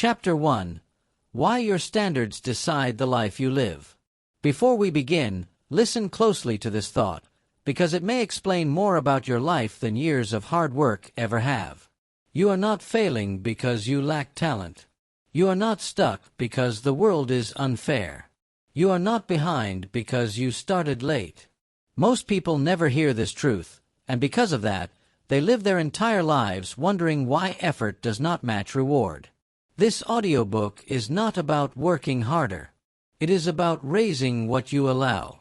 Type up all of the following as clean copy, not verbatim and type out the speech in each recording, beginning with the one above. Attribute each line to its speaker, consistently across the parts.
Speaker 1: Chapter 1. Why Your Standards Decide the Life You Live. Before we begin, listen closely to this thought, because it may explain more about your life than years of hard work ever have. You are not failing because you lack talent. You are not stuck because the world is unfair. You are not behind because you started late. Most people never hear this truth, and because of that, they live their entire lives wondering why effort does not match reward. This audiobook is not about working harder. It is about raising what you allow.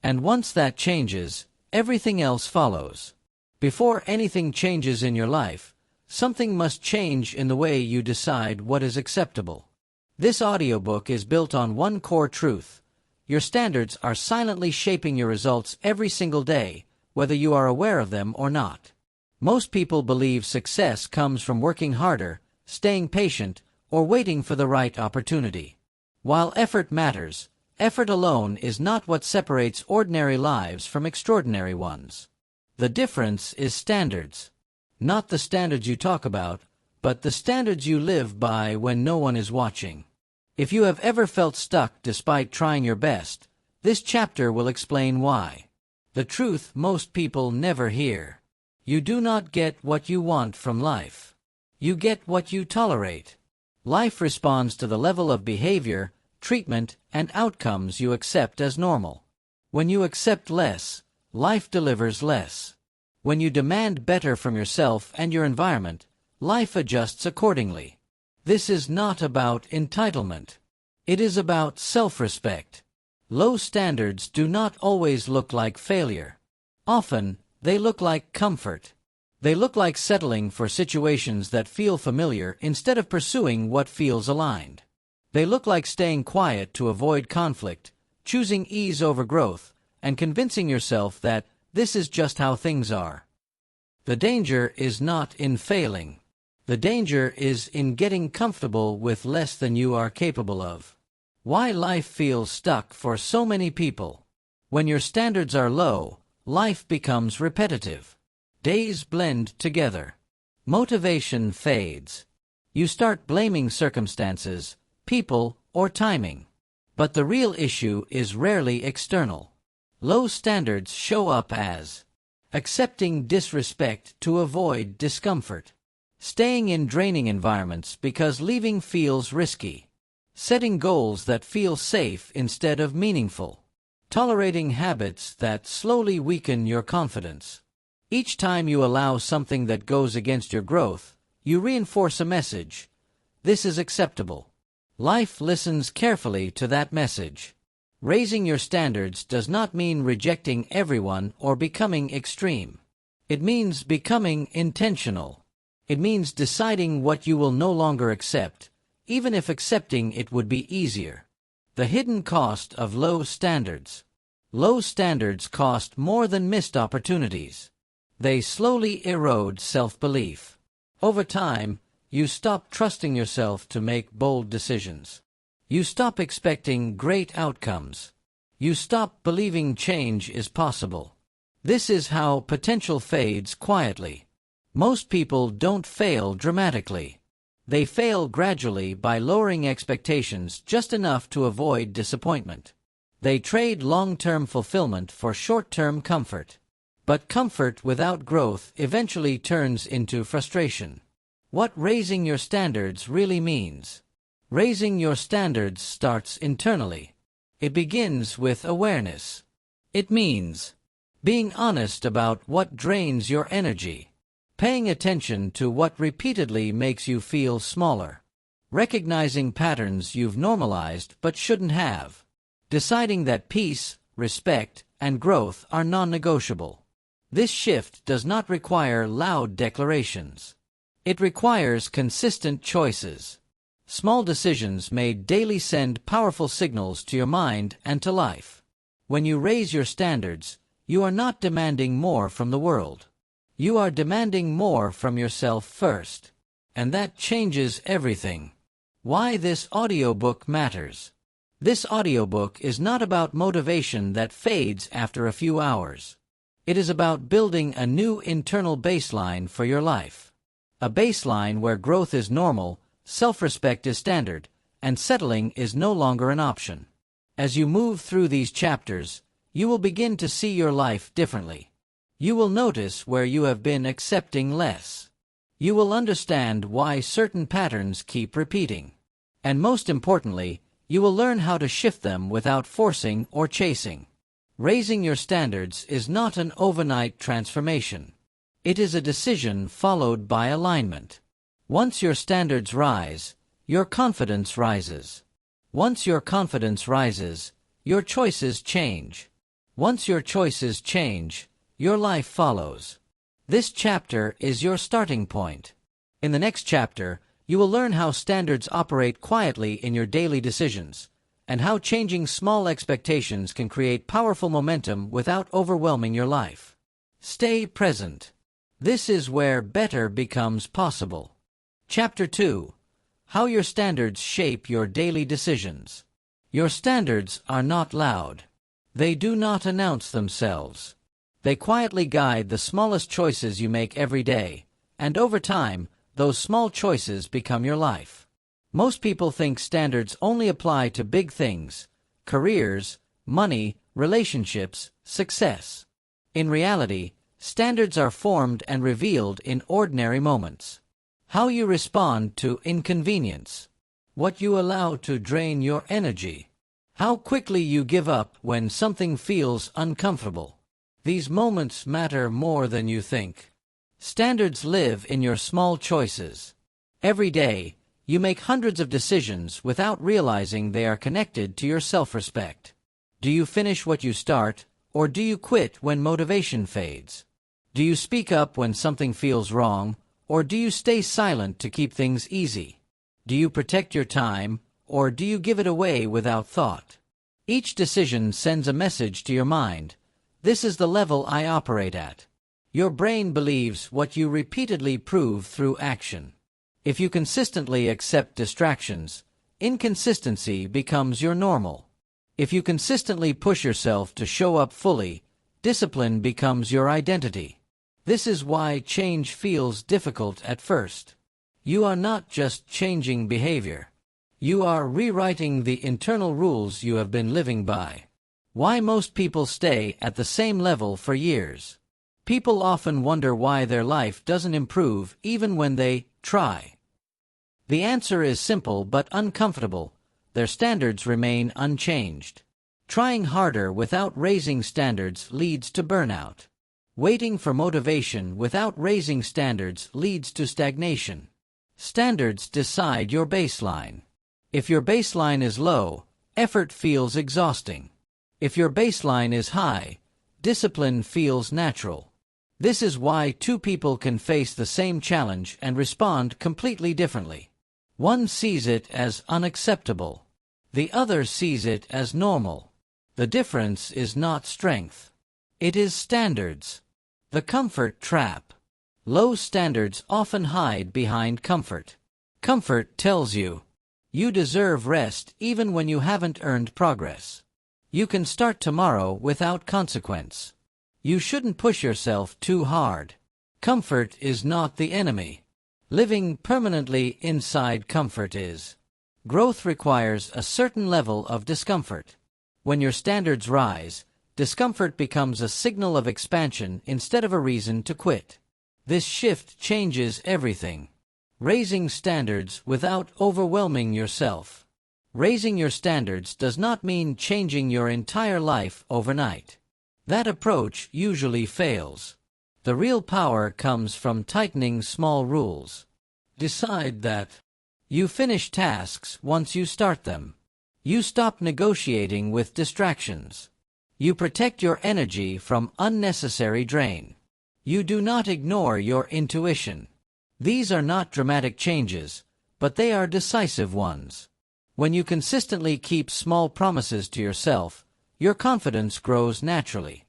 Speaker 1: And once that changes, everything else follows. Before anything changes in your life, something must change in the way you decide what is acceptable. This audiobook is built on one core truth. Your standards are silently shaping your results every single day, whether you are aware of them or not. Most people believe success comes from working harder, staying patient, or waiting for the right opportunity. While effort matters, effort alone is not what separates ordinary lives from extraordinary ones. The difference is standards. Not the standards you talk about, but the standards you live by when no one is watching. If you have ever felt stuck despite trying your best, this chapter will explain why. The truth most people never hear. You do not get what you want from life. You get what you tolerate. Life responds to the level of behavior, treatment, and outcomes you accept as normal. When you accept less, life delivers less. When you demand better from yourself and your environment, life adjusts accordingly. This is not about entitlement. It is about self-respect. Low standards do not always look like failure. Often, they look like comfort. They look like settling for situations that feel familiar instead of pursuing what feels aligned. They look like staying quiet to avoid conflict, choosing ease over growth, and convincing yourself that this is just how things are. The danger is not in failing. The danger is in getting comfortable with less than you are capable of. Why life feels stuck for so many people. When your standards are low, life becomes repetitive. Days blend together. Motivation fades. You start blaming circumstances, people, or timing. But the real issue is rarely external. Low standards show up as accepting disrespect to avoid discomfort, staying in draining environments because leaving feels risky, setting goals that feel safe instead of meaningful, tolerating habits that slowly weaken your confidence. Each time you allow something that goes against your growth, you reinforce a message. This is acceptable. Life listens carefully to that message. Raising your standards does not mean rejecting everyone or becoming extreme. It means becoming intentional. It means deciding what you will no longer accept, even if accepting it would be easier. The hidden cost of low standards. Low standards cost more than missed opportunities. They slowly erode self-belief. Over time, you stop trusting yourself to make bold decisions. You stop expecting great outcomes. You stop believing change is possible. This is how potential fades quietly. Most people don't fail dramatically. They fail gradually by lowering expectations just enough to avoid disappointment. They trade long-term fulfillment for short-term comfort. But comfort without growth eventually turns into frustration. What raising your standards really means. Raising your standards starts internally. It begins with awareness. It means being honest about what drains your energy, paying attention to what repeatedly makes you feel smaller, recognizing patterns you've normalized but shouldn't have, deciding that peace, respect, and growth are non-negotiable. This shift does not require loud declarations. It requires consistent choices. Small decisions made daily send powerful signals to your mind and to life. When you raise your standards, you are not demanding more from the world. You are demanding more from yourself first. And that changes everything. Why this audiobook matters. This audiobook is not about motivation that fades after a few hours. It is about building a new internal baseline for your life. A baseline where growth is normal, self-respect is standard, and settling is no longer an option. As you move through these chapters, you will begin to see your life differently. You will notice where you have been accepting less. You will understand why certain patterns keep repeating. And most importantly, you will learn how to shift them without forcing or chasing. Raising your standards is not an overnight transformation. It is a decision followed by alignment. Once your standards rise, your confidence rises. Once your confidence rises, your choices change. Once your choices change, your life follows. This chapter is your starting point. In the next chapter, you will learn how standards operate quietly in your daily decisions, and how changing small expectations can create powerful momentum without overwhelming your life. Stay present. This is where better becomes possible. Chapter 2. How your standards shape your daily decisions. Your standards are not loud. They do not announce themselves. They quietly guide the smallest choices you make every day, and over time, those small choices become your life. Most people think standards only apply to big things: careers, money, relationships, success. In reality, standards are formed and revealed in ordinary moments. How you respond to inconvenience. What you allow to drain your energy. How quickly you give up when something feels uncomfortable. These moments matter more than you think. Standards live in your small choices. Every day, you make hundreds of decisions without realizing they are connected to your self-respect. Do you finish what you start, or do you quit when motivation fades? Do you speak up when something feels wrong, or do you stay silent to keep things easy? Do you protect your time, or do you give it away without thought? Each decision sends a message to your mind. This is the level I operate at. Your brain believes what you repeatedly prove through action. If you consistently accept distractions, inconsistency becomes your normal. If you consistently push yourself to show up fully, discipline becomes your identity. This is why change feels difficult at first. You are not just changing behavior. You are rewriting the internal rules you have been living by. Why most people stay at the same level for years. People often wonder why their life doesn't improve even when they try. The answer is simple but uncomfortable. Their standards remain unchanged. Trying harder without raising standards leads to burnout. Waiting for motivation without raising standards leads to stagnation. Standards decide your baseline. If your baseline is low, effort feels exhausting. If your baseline is high, discipline feels natural. This is why two people can face the same challenge and respond completely differently. One sees it as unacceptable. The other sees it as normal. The difference is not strength. It is standards. The comfort trap. Low standards often hide behind comfort. Comfort tells you, you deserve rest even when you haven't earned progress. You can start tomorrow without consequence. You shouldn't push yourself too hard. Comfort is not the enemy. Living permanently inside comfort is. Growth requires a certain level of discomfort. When your standards rise, discomfort becomes a signal of expansion instead of a reason to quit. This shift changes everything. Raising standards without overwhelming yourself. Raising your standards does not mean changing your entire life overnight. That approach usually fails. The real power comes from tightening small rules. Decide that you finish tasks once you start them. You stop negotiating with distractions. You protect your energy from unnecessary drain. You do not ignore your intuition. These are not dramatic changes, but they are decisive ones. When you consistently keep small promises to yourself, your confidence grows naturally.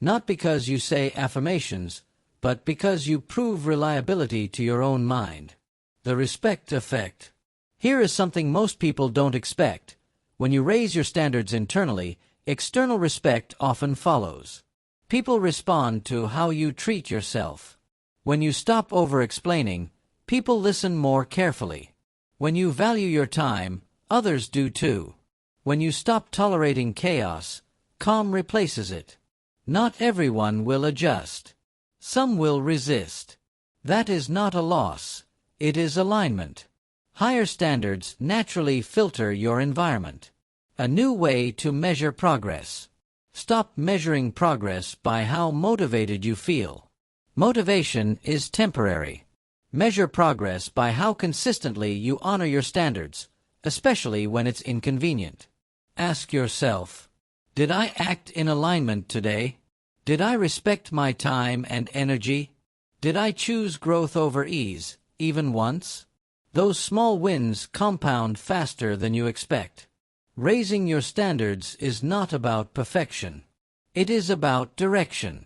Speaker 1: Not because you say affirmations, but because you prove reliability to your own mind. The respect effect. Here is something most people don't expect. When you raise your standards internally, external respect often follows. People respond to how you treat yourself. When you stop over-explaining, people listen more carefully. When you value your time, others do too. When you stop tolerating chaos, calm replaces it. Not everyone will adjust. Some will resist. That is not a loss. It is alignment. Higher standards naturally filter your environment. A new way to measure progress. Stop measuring progress by how motivated you feel. Motivation is temporary. Measure progress by how consistently you honor your standards, especially when it's inconvenient. Ask yourself, did I act in alignment today? Did I respect my time and energy? Did I choose growth over ease, even once? Those small wins compound faster than you expect. Raising your standards is not about perfection. It is about direction.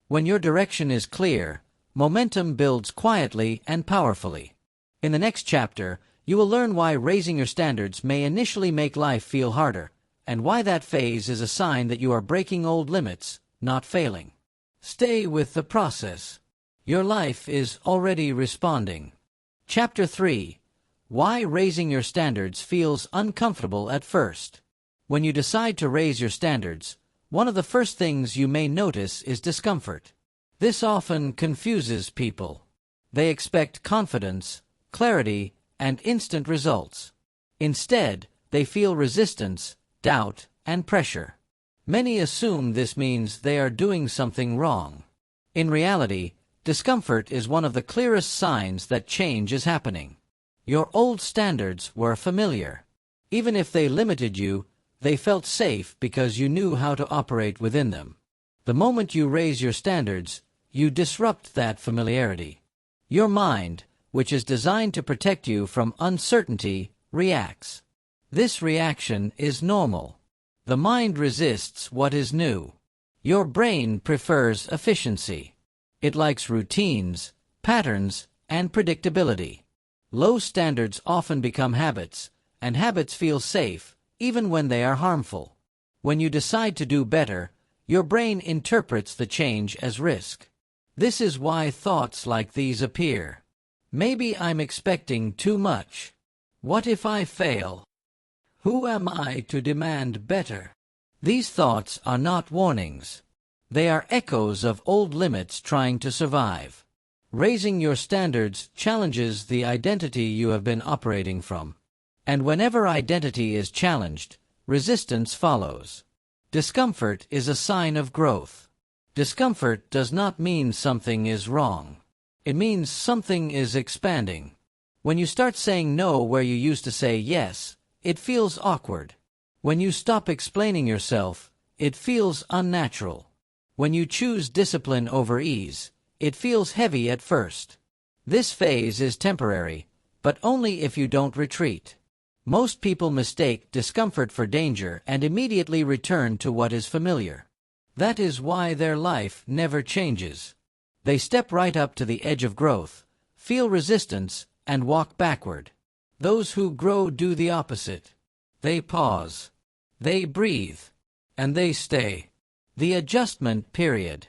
Speaker 1: When your direction is clear, momentum builds quietly and powerfully. In the next chapter, you will learn why raising your standards may initially make life feel harder, and why that phase is a sign that you are breaking old limits, not failing. Stay with the process. Your life is already responding. Chapter 3. Why raising your standards feels uncomfortable at first. When you decide to raise your standards, one of the first things you may notice is discomfort. This often confuses people. They expect confidence, clarity, and instant results. Instead, they feel resistance, doubt, and pressure. Many assume this means they are doing something wrong. In reality, discomfort is one of the clearest signs that change is happening. Your old standards were familiar. Even if they limited you, they felt safe because you knew how to operate within them. The moment you raise your standards, you disrupt that familiarity. Your mind, which is designed to protect you from uncertainty, reacts. This reaction is normal. The mind resists what is new. Your brain prefers efficiency. It likes routines, patterns, and predictability. Low standards often become habits, and habits feel safe, even when they are harmful. When you decide to do better, your brain interprets the change as risk. This is why thoughts like these appear. Maybe I'm expecting too much. What if I fail? Who am I to demand better? These thoughts are not warnings. They are echoes of old limits trying to survive. Raising your standards challenges the identity you have been operating from. And whenever identity is challenged, resistance follows. Discomfort is a sign of growth. Discomfort does not mean something is wrong. It means something is expanding. When you start saying no where you used to say yes, it feels awkward. When you stop explaining yourself, it feels unnatural. When you choose discipline over ease, it feels heavy at first. This phase is temporary, but only if you don't retreat. Most people mistake discomfort for danger and immediately return to what is familiar. That is why their life never changes. They step right up to the edge of growth, feel resistance, and walk backward. Those who grow do the opposite. They pause, they breathe, and they stay. The adjustment period.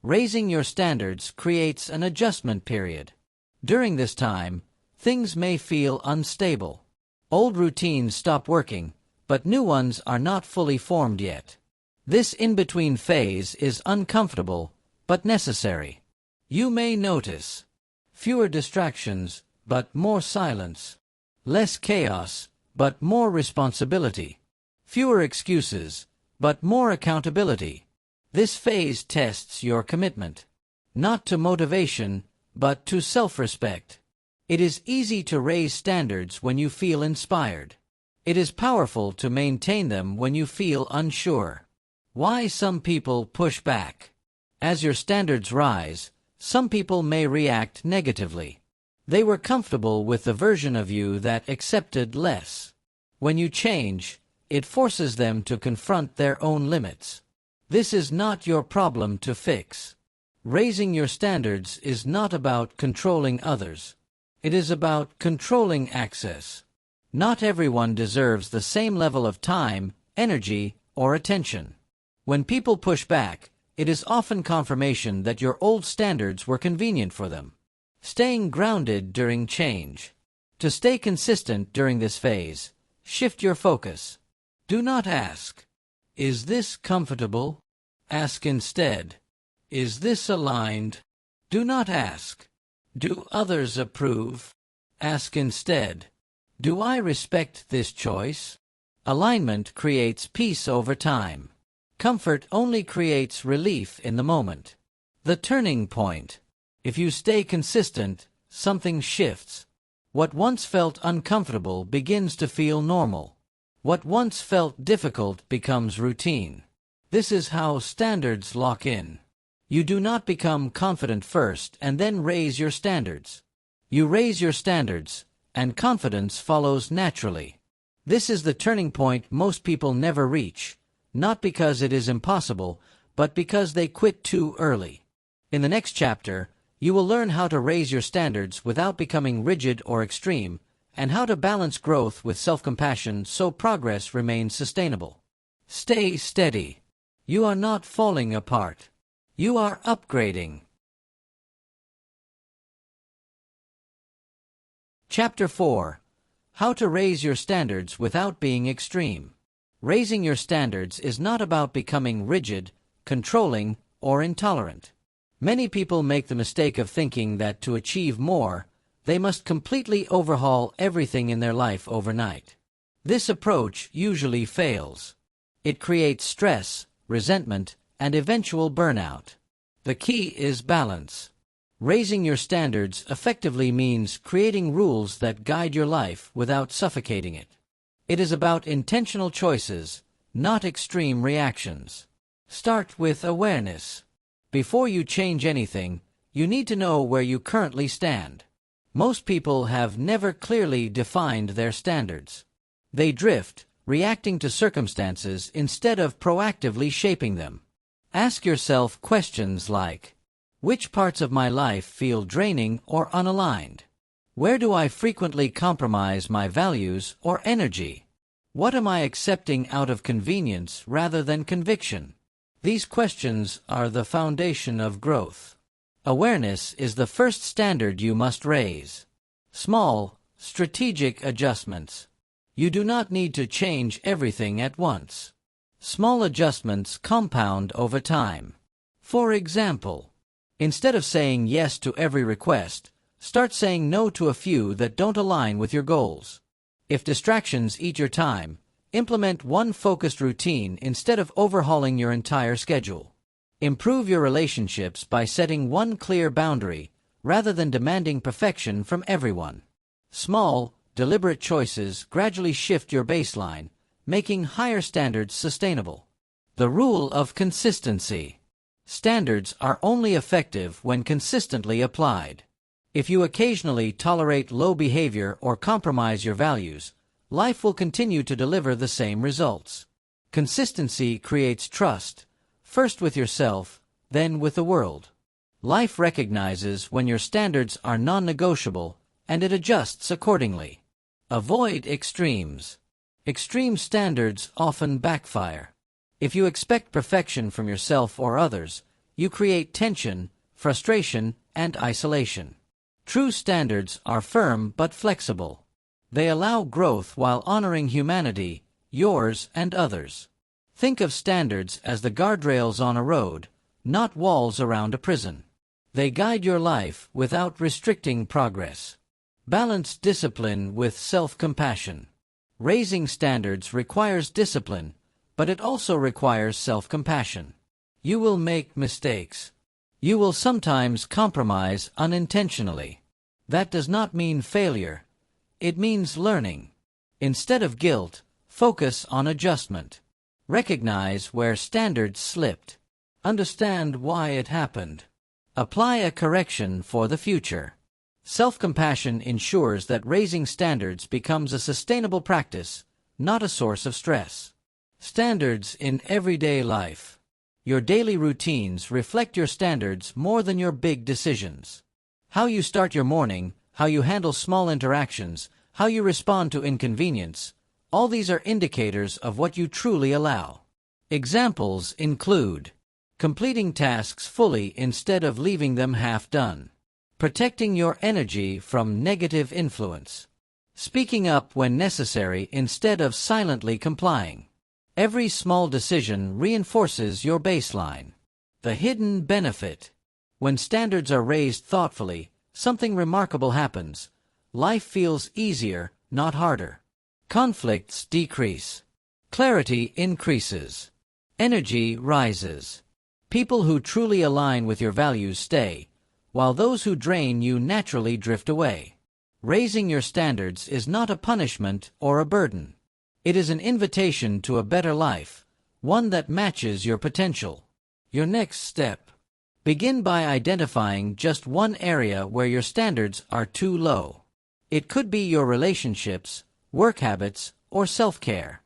Speaker 1: Raising your standards creates an adjustment period. During this time, things may feel unstable. Old routines stop working, but new ones are not fully formed yet. This in-between phase is uncomfortable, but necessary. You may notice fewer distractions, but more silence. Less chaos, but more responsibility. Fewer excuses, but more accountability. This phase tests your commitment, not to motivation, but to self-respect. It is easy to raise standards when you feel inspired. It is powerful to maintain them when you feel unsure. Why some people push back. As your standards rise, some people may react negatively. They were comfortable with the version of you that accepted less. When you change, it forces them to confront their own limits. This is not your problem to fix. Raising your standards is not about controlling others. It is about controlling access. Not everyone deserves the same level of time, energy, or attention. When people push back, it is often confirmation that your old standards were convenient for them. Staying grounded during change. To stay consistent during this phase, shift your focus. Do not ask, "Is this comfortable?" Ask instead, "Is this aligned?" Do not ask, "Do others approve?" Ask instead, "Do I respect this choice?" Alignment creates peace over time. Comfort only creates relief in the moment. The turning point. If you stay consistent, something shifts. What once felt uncomfortable begins to feel normal. What once felt difficult becomes routine. This is how standards lock in. You do not become confident first and then raise your standards. You raise your standards, and confidence follows naturally. This is the turning point most people never reach, not because it is impossible, but because they quit too early. In the next chapter, you will learn how to raise your standards without becoming rigid or extreme, and how to balance growth with self-compassion so progress remains sustainable. Stay steady. You are not falling apart. You are upgrading. Chapter 4. How to raise your standards without being extreme. Raising your standards is not about becoming rigid, controlling, or intolerant. Many people make the mistake of thinking that to achieve more, they must completely overhaul everything in their life overnight. This approach usually fails. It creates stress, resentment, and eventual burnout. The key is balance. Raising your standards effectively means creating rules that guide your life without suffocating it. It is about intentional choices, not extreme reactions. Start with awareness. Before you change anything, you need to know where you currently stand. Most people have never clearly defined their standards. They drift, reacting to circumstances instead of proactively shaping them. Ask yourself questions like, which parts of my life feel draining or unaligned? Where do I frequently compromise my values or energy? What am I accepting out of convenience rather than conviction? These questions are the foundation of growth. Awareness is the first standard you must raise. Small, strategic adjustments. You do not need to change everything at once. Small adjustments compound over time. For example, instead of saying yes to every request, start saying no to a few that don't align with your goals. If distractions eat your time, implement one focused routine instead of overhauling your entire schedule. Improve your relationships by setting one clear boundary, rather than demanding perfection from everyone. Small, deliberate choices gradually shift your baseline, making higher standards sustainable. The rule of consistency. Standards are only effective when consistently applied. If you occasionally tolerate low behavior or compromise your values, life will continue to deliver the same results. Consistency creates trust, first with yourself, then with the world. Life recognizes when your standards are non-negotiable, and it adjusts accordingly. Avoid extremes. Extreme standards often backfire. If you expect perfection from yourself or others, you create tension, frustration, and isolation. True standards are firm but flexible. They allow growth while honoring humanity, yours and others. Think of standards as the guardrails on a road, not walls around a prison. They guide your life without restricting progress. Balance discipline with self-compassion. Raising standards requires discipline, but it also requires self-compassion. You will make mistakes. You will sometimes compromise unintentionally. That does not mean failure. It means learning. Instead of guilt, focus on adjustment. Recognize where standards slipped. Understand why it happened. Apply a correction for the future. Self-compassion ensures that raising standards becomes a sustainable practice, not a source of stress. Standards in everyday life. Your daily routines reflect your standards more than your big decisions. How you start your morning, how you handle small interactions, how you respond to inconvenience, all these are indicators of what you truly allow. Examples include completing tasks fully instead of leaving them half done. Protecting your energy from negative influence. Speaking up when necessary instead of silently complying. Every small decision reinforces your baseline. The hidden benefit. When standards are raised thoughtfully, something remarkable happens. Life feels easier, not harder. Conflicts decrease. Clarity increases. Energy rises. People who truly align with your values stay, while those who drain you naturally drift away. Raising your standards is not a punishment or a burden. It is an invitation to a better life, one that matches your potential. Your next step. Begin by identifying just one area where your standards are too low. It could be your relationships, work habits, or self-care.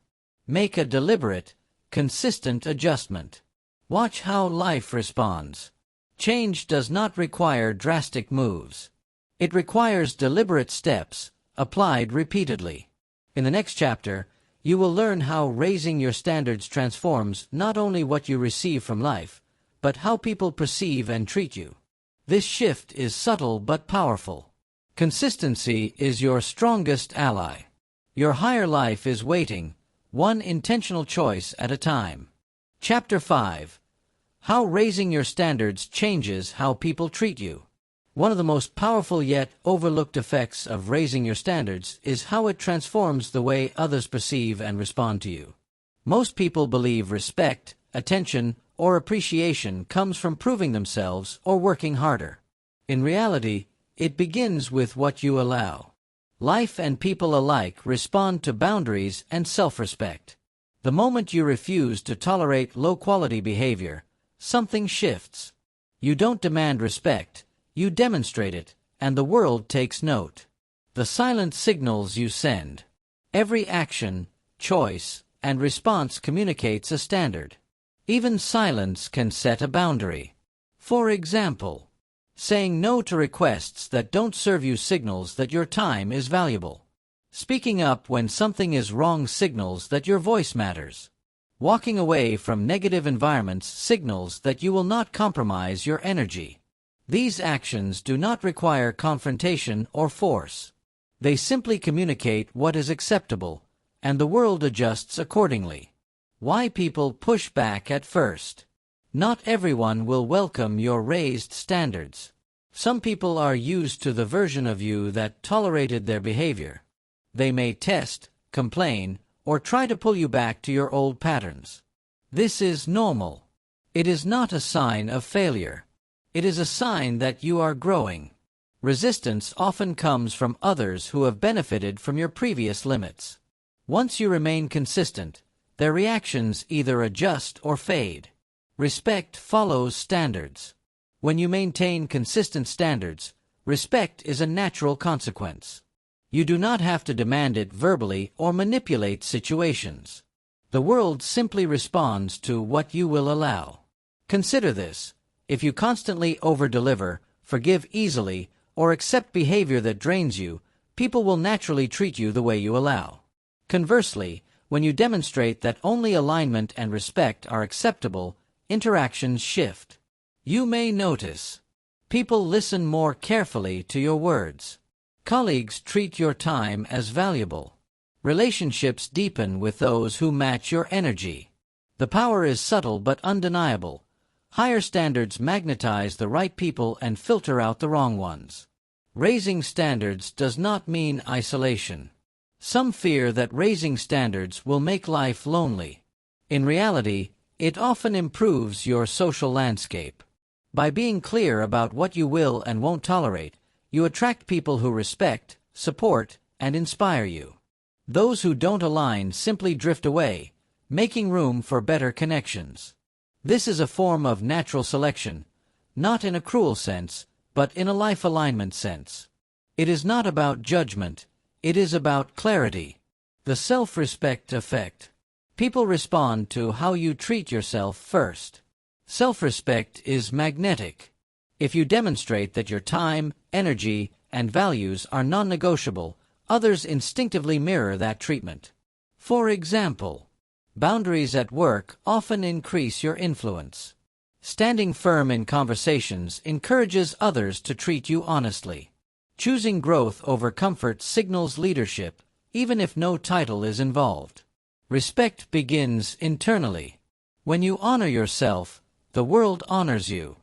Speaker 1: Make a deliberate, consistent adjustment. Watch how life responds. Change does not require drastic moves. It requires deliberate steps, applied repeatedly. In the next chapter, you will learn how raising your standards transforms not only what you receive from life, but how people perceive and treat you. This shift is subtle but powerful. Consistency is your strongest ally. Your higher life is waiting, one intentional choice at a time. Chapter 5. How raising your standards changes how people treat you. One of the most powerful yet overlooked effects of raising your standards is how it transforms the way others perceive and respond to you. Most people believe respect, attention, or appreciation comes from proving themselves or working harder. In reality, it begins with what you allow. Life and people alike respond to boundaries and self-respect. The moment you refuse to tolerate low-quality behavior, something shifts. You don't demand respect, you demonstrate it, and the world takes note. The silent signals you send. Every action, choice, and response communicates a standard. Even silence can set a boundary. For example, saying no to requests that don't serve you signals that your time is valuable. Speaking up when something is wrong signals that your voice matters. Walking away from negative environments signals that you will not compromise your energy. These actions do not require confrontation or force. They simply communicate what is acceptable, and the world adjusts accordingly. Why people push back at first. Not everyone will welcome your raised standards. Some people are used to the version of you that tolerated their behavior. They may test, complain, or try to pull you back to your old patterns. This is normal. It is not a sign of failure. It is a sign that you are growing. Resistance often comes from others who have benefited from your previous limits. Once you remain consistent, their reactions either adjust or fade. Respect follows standards. When you maintain consistent standards, respect is a natural consequence. You do not have to demand it verbally or manipulate situations. The world simply responds to what you will allow. Consider this. If you constantly over-deliver, forgive easily, or accept behavior that drains you, people will naturally treat you the way you allow. Conversely, when you demonstrate that only alignment and respect are acceptable, interactions shift. You may notice. People listen more carefully to your words. Colleagues treat your time as valuable. Relationships deepen with those who match your energy. The power is subtle but undeniable. Higher standards magnetize the right people and filter out the wrong ones. Raising standards does not mean isolation. Some fear that raising standards will make life lonely. In reality, it often improves your social landscape. By being clear about what you will and won't tolerate, you attract people who respect, support, and inspire you. Those who don't align simply drift away, making room for better connections. This is a form of natural selection, not in a cruel sense, but in a life alignment sense. It is not about judgment, it is about clarity. The self-respect effect. People respond to how you treat yourself first. Self-respect is magnetic. If you demonstrate that your time, energy, and values are non-negotiable, others instinctively mirror that treatment. For example, boundaries at work often increase your influence. Standing firm in conversations encourages others to treat you honestly. Choosing growth over comfort signals leadership, even if no title is involved. Respect begins internally. When you honor yourself, the world honors you.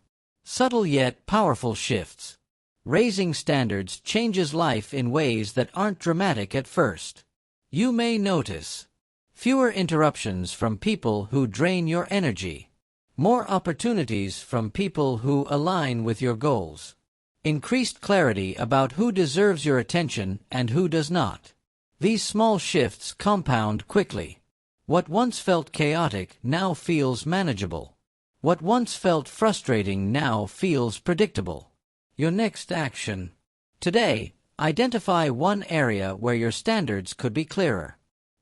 Speaker 1: Subtle yet powerful shifts. Raising standards changes life in ways that aren't dramatic at first. You may notice fewer interruptions from people who drain your energy, more opportunities from people who align with your goals, increased clarity about who deserves your attention and who does not. These small shifts compound quickly. What once felt chaotic now feels manageable. What once felt frustrating now feels predictable. Your next action. Today, identify one area where your standards could be clearer.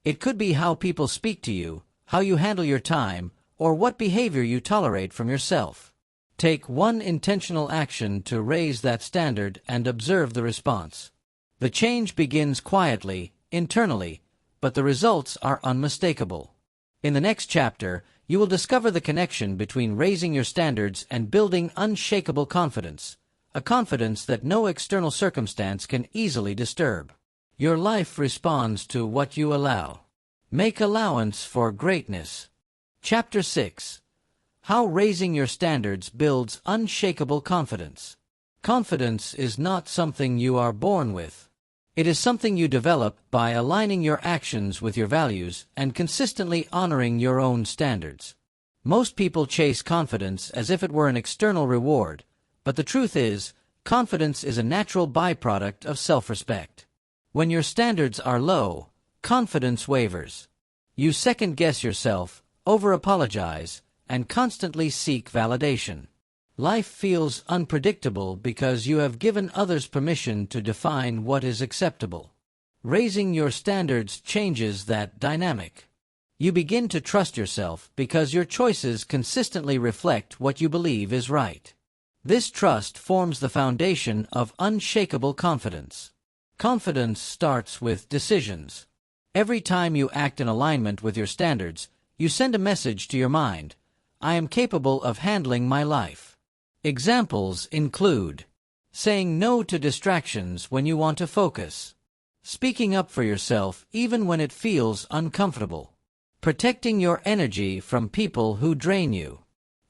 Speaker 1: It could be how people speak to you, how you handle your time, or what behavior you tolerate from yourself. Take one intentional action to raise that standard and observe the response. The change begins quietly, internally, but the results are unmistakable. In the next chapter, you will discover the connection between raising your standards and building unshakable confidence, a confidence that no external circumstance can easily disturb. Your life responds to what you allow. Make allowance for greatness. Chapter 6. How raising your standards builds unshakable confidence. Confidence is not something you are born with. It is something you develop by aligning your actions with your values and consistently honoring your own standards. Most people chase confidence as if it were an external reward, but the truth is, confidence is a natural byproduct of self-respect. When your standards are low, confidence wavers. You second-guess yourself, over-apologize, and constantly seek validation. Life feels unpredictable because you have given others permission to define what is acceptable. Raising your standards changes that dynamic. You begin to trust yourself because your choices consistently reflect what you believe is right. This trust forms the foundation of unshakable confidence. Confidence starts with decisions. Every time you act in alignment with your standards, you send a message to your mind: I am capable of handling my life. Examples include saying no to distractions when you want to focus, speaking up for yourself even when it feels uncomfortable, protecting your energy from people who drain you.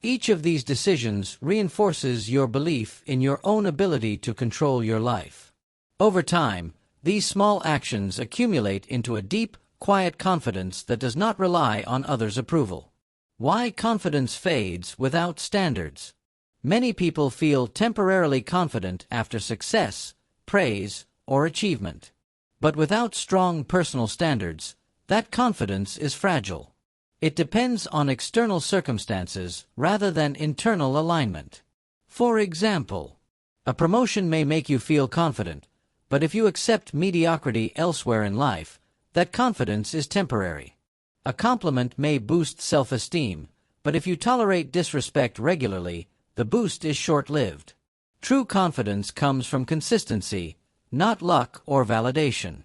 Speaker 1: Each of these decisions reinforces your belief in your own ability to control your life. Over time, these small actions accumulate into a deep, quiet confidence that does not rely on others' approval. Why confidence fades without standards? Many people feel temporarily confident after success, praise, or achievement. But without strong personal standards, that confidence is fragile. It depends on external circumstances rather than internal alignment. For example, a promotion may make you feel confident, but if you accept mediocrity elsewhere in life, that confidence is temporary. A compliment may boost self-esteem, but if you tolerate disrespect regularly, the boost is short-lived. True confidence comes from consistency, not luck or validation.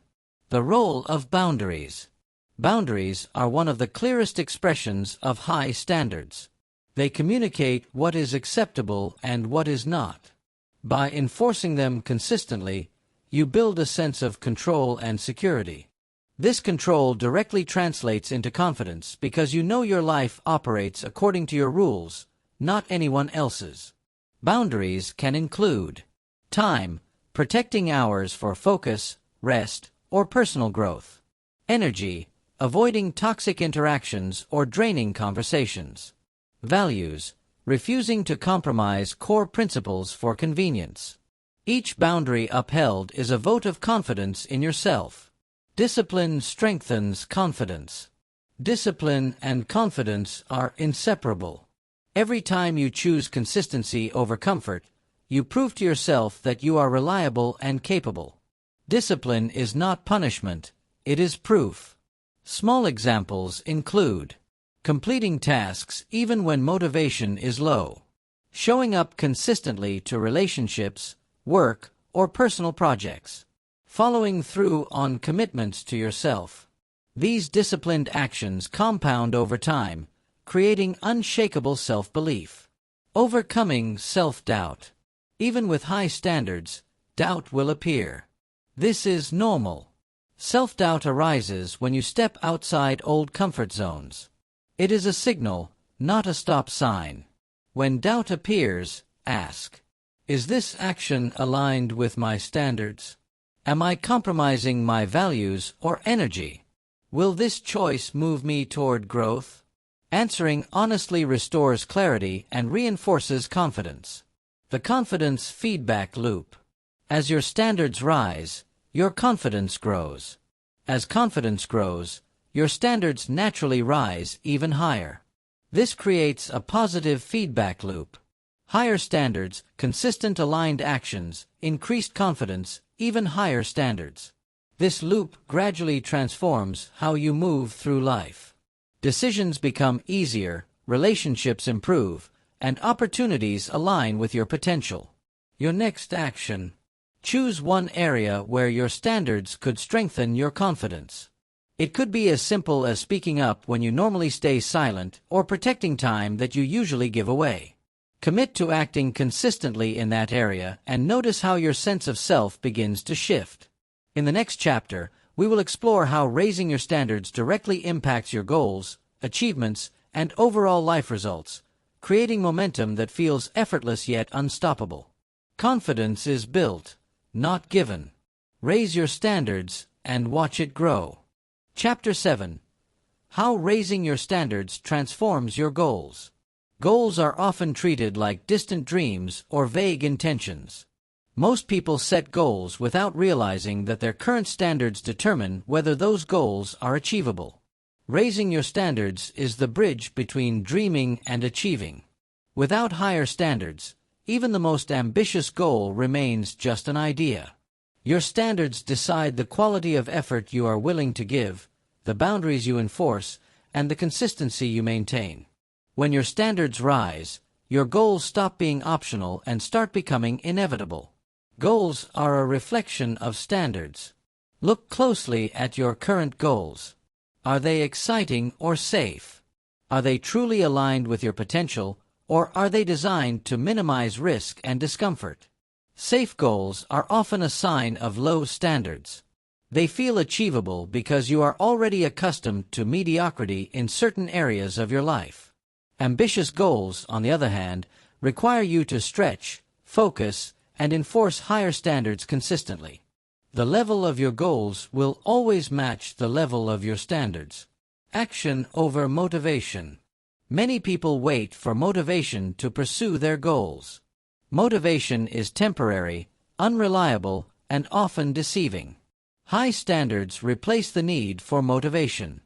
Speaker 1: The role of boundaries. Boundaries are one of the clearest expressions of high standards. They communicate what is acceptable and what is not. By enforcing them consistently, you build a sense of control and security. This control directly translates into confidence because you know your life operates according to your rules, not anyone else's. Boundaries can include time, protecting hours for focus, rest, or personal growth. Energy, avoiding toxic interactions or draining conversations. Values, refusing to compromise core principles for convenience. Each boundary upheld is a vote of confidence in yourself. Discipline strengthens confidence. Discipline and confidence are inseparable. Every time you choose consistency over comfort, you prove to yourself that you are reliable and capable. Discipline is not punishment, it is proof. Small examples include completing tasks even when motivation is low, showing up consistently to relationships, work, or personal projects, following through on commitments to yourself. These disciplined actions compound over time, creating unshakable self-belief. Overcoming self-doubt. Even with high standards, doubt will appear. This is normal. Self-doubt arises when you step outside old comfort zones. It is a signal, not a stop sign. When doubt appears, ask, is this action aligned with my standards? Am I compromising my values or energy? Will this choice move me toward growth? Answering honestly restores clarity and reinforces confidence. The confidence feedback loop. As your standards rise, your confidence grows. As confidence grows, your standards naturally rise even higher. This creates a positive feedback loop. Higher standards, consistent aligned actions, increased confidence, even higher standards. This loop gradually transforms how you move through life. Decisions become easier, relationships improve, and opportunities align with your potential. Your next action. Choose one area where your standards could strengthen your confidence. It could be as simple as speaking up when you normally stay silent or protecting time that you usually give away. Commit to acting consistently in that area and notice how your sense of self begins to shift. In the next chapter, we will explore how raising your standards directly impacts your goals, achievements, and overall life results, creating momentum that feels effortless yet unstoppable. Confidence is built, not given. Raise your standards and watch it grow. Chapter 7. How raising your standards transforms your goals. Goals are often treated like distant dreams or vague intentions. Most people set goals without realizing that their current standards determine whether those goals are achievable. Raising your standards is the bridge between dreaming and achieving. Without higher standards, even the most ambitious goal remains just an idea. Your standards decide the quality of effort you are willing to give, the boundaries you enforce, and the consistency you maintain. When your standards rise, your goals stop being optional and start becoming inevitable. Goals are a reflection of standards. Look closely at your current goals. Are they exciting or safe? Are they truly aligned with your potential, or are they designed to minimize risk and discomfort? Safe goals are often a sign of low standards. They feel achievable because you are already accustomed to mediocrity in certain areas of your life. Ambitious goals, on the other hand, require you to stretch, focus, and enforce higher standards consistently. The level of your goals will always match the level of your standards. Action over motivation. Many people wait for motivation to pursue their goals. Motivation is temporary, unreliable, and often deceiving. High standards replace the need for motivation.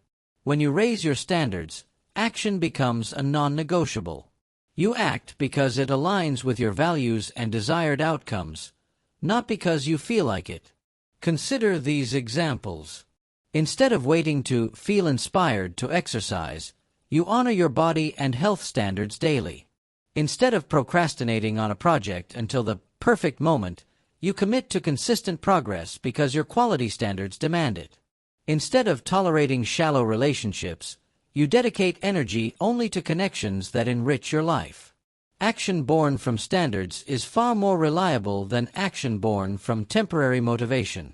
Speaker 1: When you raise your standards, action becomes a non-negotiable. You act because it aligns with your values and desired outcomes, not because you feel like it. Consider these examples. Instead of waiting to feel inspired to exercise, you honor your body and health standards daily. Instead of procrastinating on a project until the perfect moment, you commit to consistent progress because your quality standards demand it. Instead of tolerating shallow relationships, you dedicate energy only to connections that enrich your life. Action born from standards is far more reliable than action born from temporary motivation.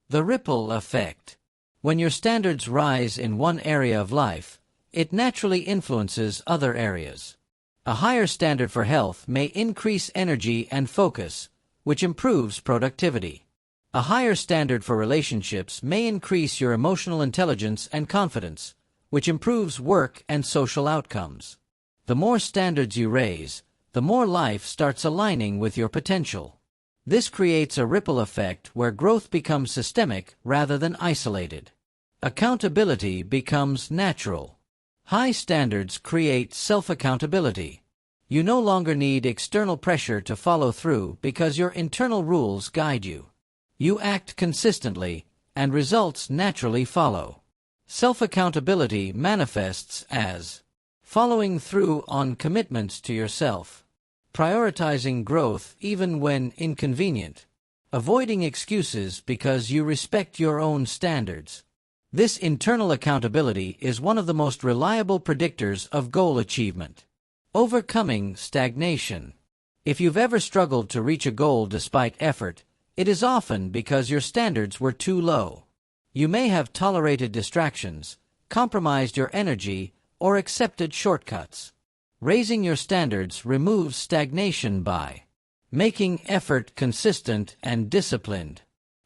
Speaker 1: The ripple effect. When your standards rise in one area of life, it naturally influences other areas. A higher standard for health may increase energy and focus, which improves productivity. A higher standard for relationships may increase your emotional intelligence and confidence, which improves work and social outcomes. The more standards you raise, the more life starts aligning with your potential. This creates a ripple effect where growth becomes systemic rather than isolated. Accountability becomes natural. High standards create self-accountability. You no longer need external pressure to follow through because your internal rules guide you. You act consistently, and results naturally follow. Self-accountability manifests as following through on commitments to yourself, prioritizing growth even when inconvenient, avoiding excuses because you respect your own standards. This internal accountability is one of the most reliable predictors of goal achievement. Overcoming stagnation. If you've ever struggled to reach a goal despite effort, It is often because your standards were too low. You may have tolerated distractions, compromised your energy, or accepted shortcuts. Raising your standards removes stagnation by making effort consistent and disciplined,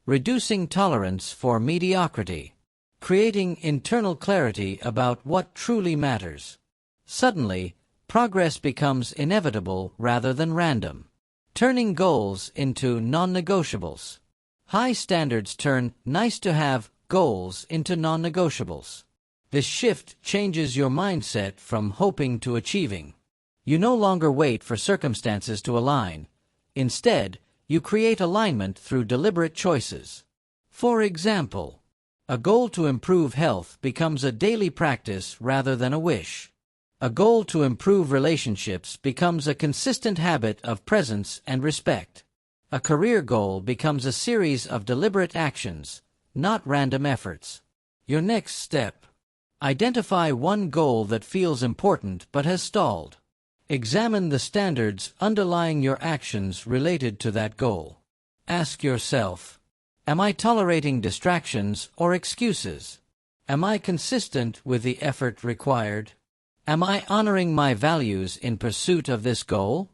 Speaker 1: reducing tolerance for mediocrity, creating internal clarity about what truly matters. Suddenly, progress becomes inevitable rather than random, turning goals into non-negotiables. High standards turn nice-to-have goals into non-negotiables. This shift changes your mindset from hoping to achieving. You no longer wait for circumstances to align. Instead, you create alignment through deliberate choices. For example, a goal to improve health becomes a daily practice rather than a wish. A goal to improve relationships becomes a consistent habit of presence and respect. A career goal becomes a series of deliberate actions, not random efforts. Your next step. Identify one goal that feels important but has stalled. Examine the standards underlying your actions related to that goal. Ask yourself, am I tolerating distractions or excuses? Am I consistent with the effort required? Am I honoring my values in pursuit of this goal?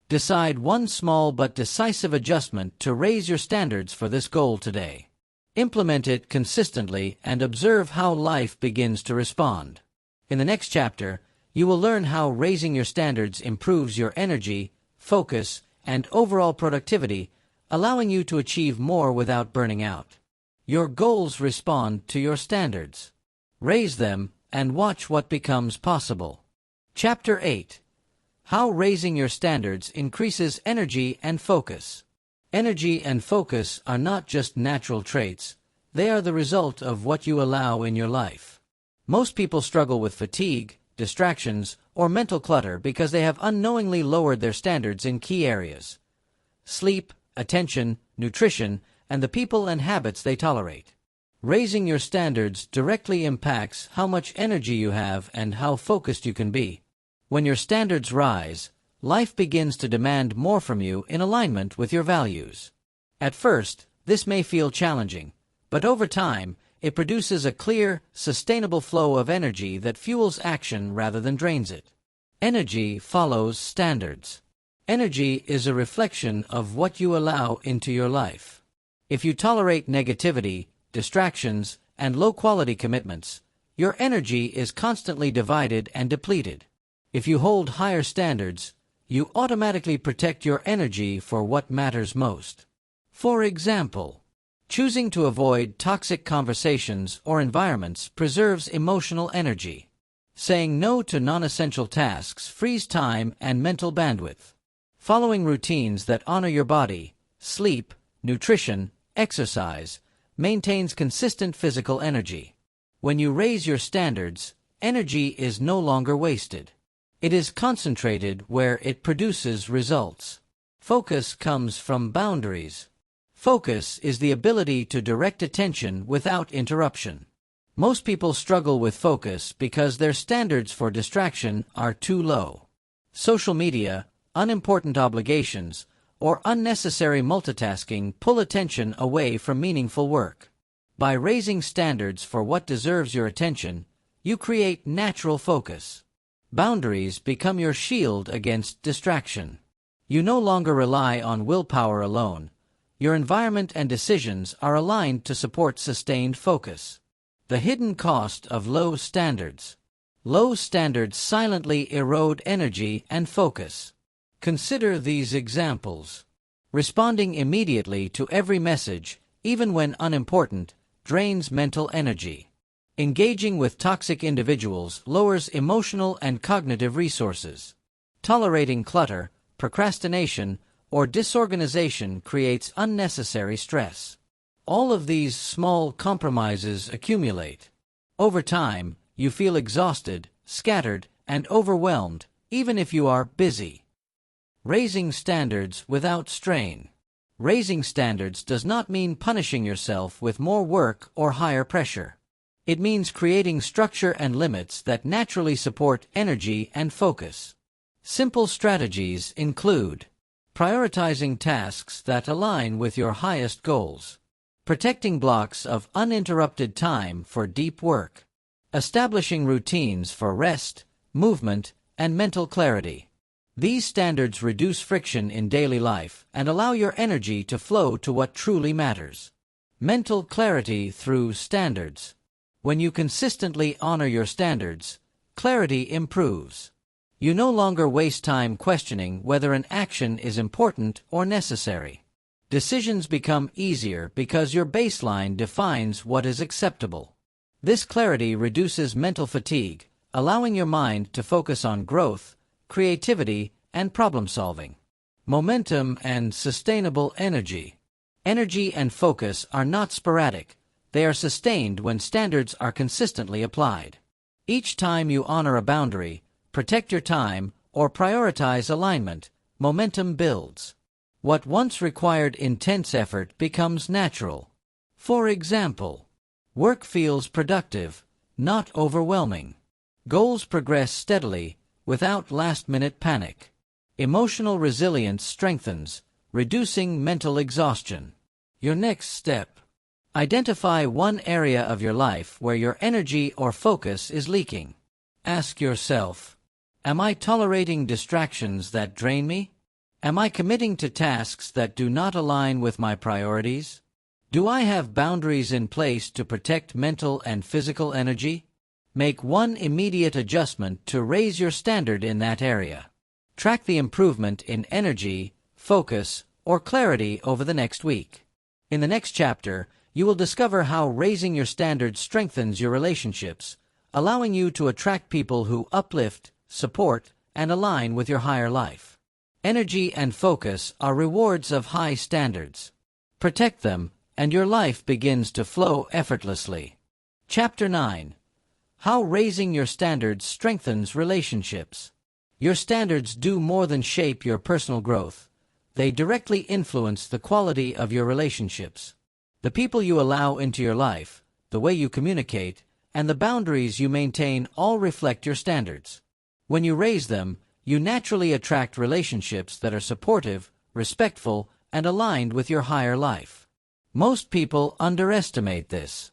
Speaker 1: Decide one small but decisive adjustment to raise your standards for this goal today. Implement it consistently and observe how life begins to respond. In the next chapter, you will learn how raising your standards improves your energy, focus, and overall productivity, allowing you to achieve more without burning out. Your goals respond to your standards. Raise them and watch what becomes possible. Chapter 8. How raising your standards increases energy and focus. Energy and focus are not just natural traits, they are the result of what you allow in your life. Most people struggle with fatigue, distractions, or mental clutter because they have unknowingly lowered their standards in key areas: sleep, attention, nutrition, and the people and habits they tolerate. Raising your standards directly impacts how much energy you have and how focused you can be. When your standards rise, life begins to demand more from you in alignment with your values. At first, this may feel challenging, but over time, it produces a clear, sustainable flow of energy that fuels action rather than drains it. Energy follows standards. Energy is a reflection of what you allow into your life. If you tolerate negativity, distractions, and low-quality commitments, your energy is constantly divided and depleted. If you hold higher standards, you automatically protect your energy for what matters most. For example, choosing to avoid toxic conversations or environments preserves emotional energy. Saying no to non-essential tasks frees time and mental bandwidth. Following routines that honor your body, sleep, nutrition, exercise, maintains consistent physical energy. When you raise your standards, energy is no longer wasted. It is concentrated where it produces results. Focus comes from boundaries. Focus is the ability to direct attention without interruption. Most people struggle with focus because their standards for distraction are too low. Social media, unimportant obligations, or unnecessary multitasking pull attention away from meaningful work. By raising standards for what deserves your attention, you create natural focus. Boundaries become your shield against distraction. You no longer rely on willpower alone. Your environment and decisions are aligned to support sustained focus. The hidden cost of low standards. Low standards silently erode energy and focus. Consider these examples. Responding immediately to every message, even when unimportant, drains mental energy. Engaging with toxic individuals lowers emotional and cognitive resources. Tolerating clutter, procrastination, or disorganization creates unnecessary stress. All of these small compromises accumulate. Over time, you feel exhausted, scattered, and overwhelmed, even if you are busy. Raising standards without strain. Raising standards does not mean punishing yourself with more work or higher pressure. It means creating structure and limits that naturally support energy and focus. Simple strategies include: prioritizing tasks that align with your highest goals, protecting blocks of uninterrupted time for deep work, establishing routines for rest, movement, and mental clarity. These standards reduce friction in daily life and allow your energy to flow to what truly matters. Mental clarity through standards. When you consistently honor your standards, clarity improves. You no longer waste time questioning whether an action is important or necessary. Decisions become easier because your baseline defines what is acceptable. This clarity reduces mental fatigue, allowing your mind to focus on growth, creativity, and problem-solving. Momentum and sustainable energy. Energy and focus are not sporadic. They are sustained when standards are consistently applied. Each time you honor a boundary, protect your time, or prioritize alignment, momentum builds. What once required intense effort becomes natural. For example, work feels productive, not overwhelming. Goals progress steadily, without last-minute panic. Emotional resilience strengthens, reducing mental exhaustion. Your next step. Identify one area of your life where your energy or focus is leaking. Ask yourself, am I tolerating distractions that drain me? Am I committing to tasks that do not align with my priorities? Do I have boundaries in place to protect mental and physical energy? Make one immediate adjustment to raise your standard in that area. Track the improvement in energy, focus, or clarity over the next week. In the next chapter, you will discover how raising your standards strengthens your relationships, allowing you to attract people who uplift, support, and align with your higher life. Energy and focus are rewards of high standards. Protect them, and your life begins to flow effortlessly. Chapter 9. How raising your standards strengthens relationships. Your standards do more than shape your personal growth. They directly influence the quality of your relationships. The people you allow into your life, the way you communicate, and the boundaries you maintain all reflect your standards. When you raise them, you naturally attract relationships that are supportive, respectful, and aligned with your higher life. Most people underestimate this.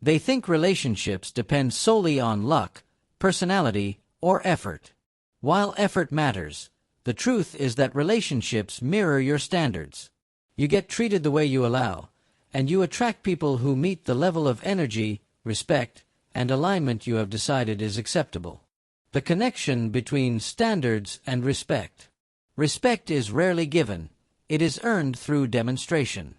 Speaker 1: They think relationships depend solely on luck, personality, or effort. While effort matters, the truth is that relationships mirror your standards. You get treated the way you allow, and you attract people who meet the level of energy, respect, and alignment you have decided is acceptable. The connection between standards and respect. Respect is rarely given. It is earned through demonstration.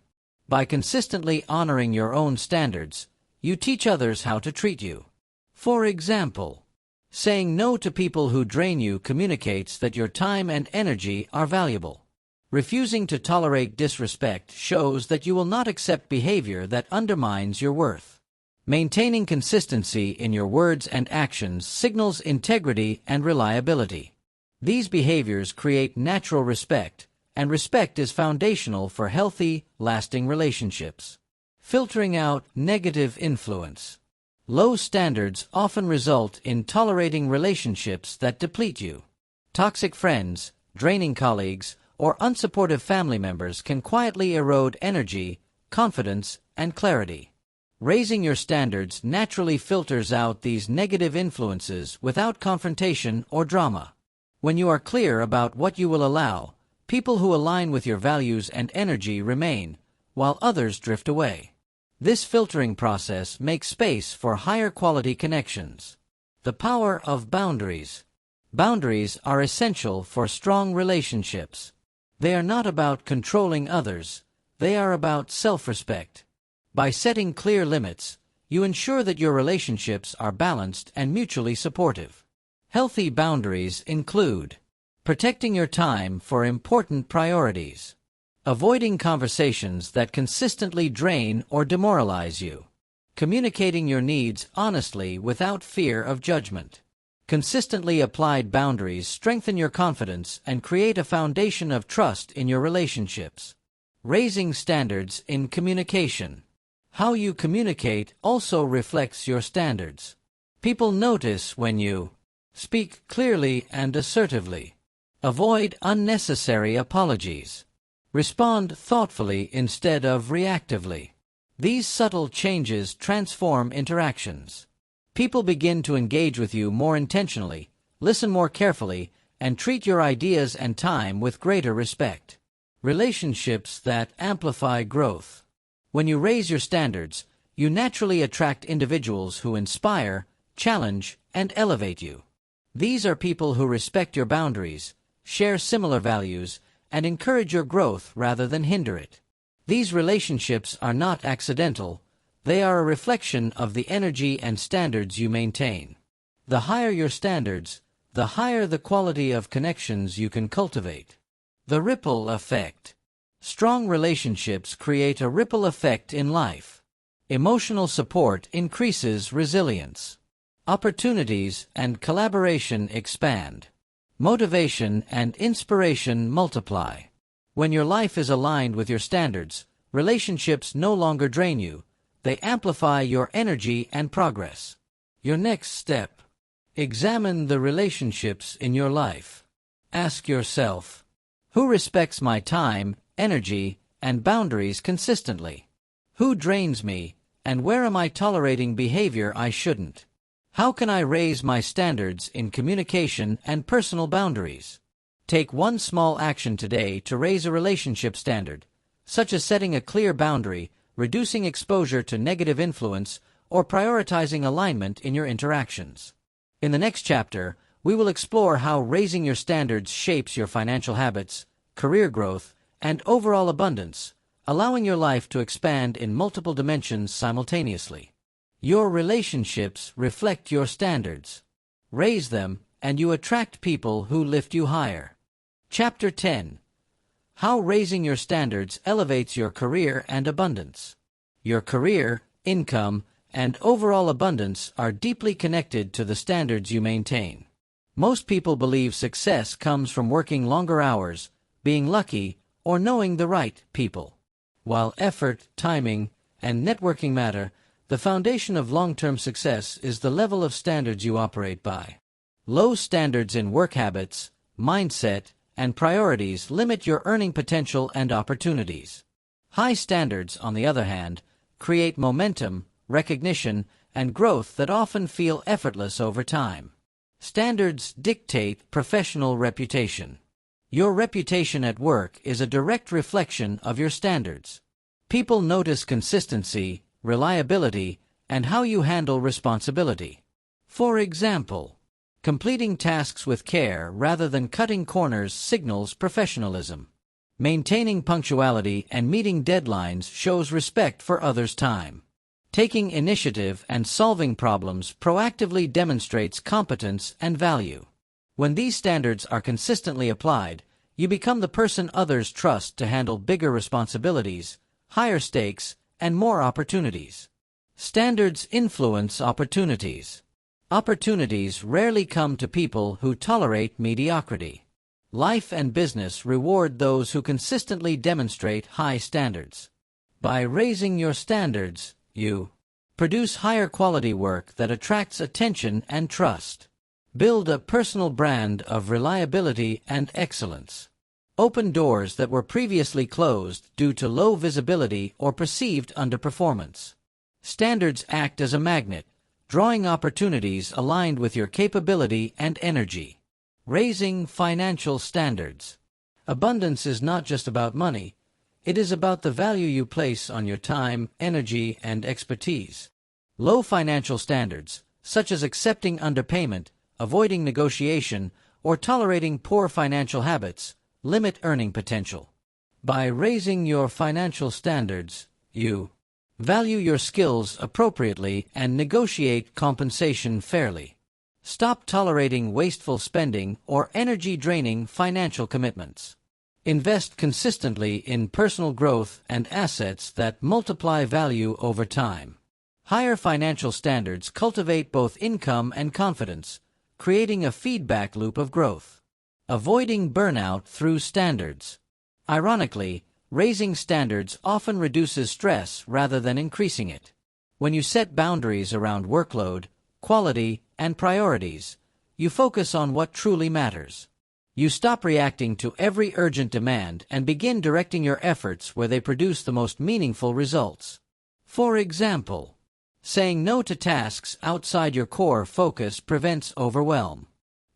Speaker 1: By consistently honoring your own standards, you teach others how to treat you. For example, saying no to people who drain you communicates that your time and energy are valuable. Refusing to tolerate disrespect shows that you will not accept behavior that undermines your worth. Maintaining consistency in your words and actions signals integrity and reliability. These behaviors create natural respect, and respect is foundational for healthy, lasting relationships. Filtering out negative influence. Low standards often result in tolerating relationships that deplete you. Toxic friends, draining colleagues, or unsupportive family members can quietly erode energy, confidence, and clarity. Raising your standards naturally filters out these negative influences without confrontation or drama. When you are clear about what you will allow, people who align with your values and energy remain, while others drift away. This filtering process makes space for higher quality connections. The power of boundaries. Boundaries are essential for strong relationships. They are not about controlling others. They are about self-respect. By setting clear limits, you ensure that your relationships are balanced and mutually supportive. Healthy boundaries include protecting your time for important priorities, avoiding conversations that consistently drain or demoralize you, communicating your needs honestly without fear of judgment. Consistently applied boundaries strengthen your confidence and create a foundation of trust in your relationships. Raising standards in communication. How you communicate also reflects your standards. People notice when you speak clearly and assertively, Avoid unnecessary apologies. Respond thoughtfully instead of reactively. These subtle changes transform interactions. People begin to engage with you more intentionally, listen more carefully, and treat your ideas and time with greater respect. Relationships that amplify growth. When you raise your standards, you naturally attract individuals who inspire, challenge, and elevate you. These are people who respect your boundaries, share similar values, and encourage your growth rather than hinder it. These relationships are not accidental, they are a reflection of the energy and standards you maintain. The higher your standards, the higher the quality of connections you can cultivate. The ripple effect. Strong relationships create a ripple effect in life. Emotional support increases resilience. Opportunities and collaboration expand. Motivation and inspiration multiply. When your life is aligned with your standards, relationships no longer drain you. They amplify your energy and progress. Your next step. Examine the relationships in your life. Ask yourself, who respects my time, energy, and boundaries consistently? Who drains me, and where am I tolerating behavior I shouldn't? How can I raise my standards in communication and personal boundaries? Take one small action today to raise a relationship standard, such as setting a clear boundary, reducing exposure to negative influence, or prioritizing alignment in your interactions. In the next chapter, we will explore how raising your standards shapes your financial habits, career growth, and overall abundance, allowing your life to expand in multiple dimensions simultaneously. Your relationships reflect your standards. Raise them, and you attract people who lift you higher. Chapter 10. How raising your standards elevates your career and abundance. Your career, income, and overall abundance are deeply connected to the standards you maintain. Most people believe success comes from working longer hours, being lucky, or knowing the right people. While effort, timing, and networking matter, the foundation of long-term success is the level of standards you operate by. Low standards in work habits, mindset, and priorities limit your earning potential and opportunities. High standards, on the other hand, create momentum, recognition, and growth that often feel effortless over time. Standards dictate professional reputation. Your reputation at work is a direct reflection of your standards. People notice consistency, reliability, and how you handle responsibility. For example, completing tasks with care rather than cutting corners signals professionalism. Maintaining punctuality and meeting deadlines shows respect for others' time. Taking initiative and solving problems proactively demonstrates competence and value. When these standards are consistently applied, you become the person others trust to handle bigger responsibilities, higher stakes, and more opportunities. Standards influence opportunities. Opportunities rarely come to people who tolerate mediocrity. Life and business reward those who consistently demonstrate high standards. By raising your standards, you produce higher quality work that attracts attention and trust. Build a personal brand of reliability and excellence. Open doors that were previously closed due to low visibility or perceived underperformance. Standards act as a magnet, drawing opportunities aligned with your capability and energy. Raising financial standards. Abundance is not just about money. It is about the value you place on your time, energy, and expertise. Low financial standards, such as accepting underpayment, avoiding negotiation, or tolerating poor financial habits, limit earning potential. By raising your financial standards, you value your skills appropriately and negotiate compensation fairly. Stop tolerating wasteful spending or energy-draining financial commitments. Invest consistently in personal growth and assets that multiply value over time. Higher financial standards cultivate both income and confidence, creating a feedback loop of growth. Avoiding burnout through standards. Ironically, raising standards often reduces stress rather than increasing it. When you set boundaries around workload, quality, and priorities, you focus on what truly matters. You stop reacting to every urgent demand and begin directing your efforts where they produce the most meaningful results. For example, saying no to tasks outside your core focus prevents overwhelm.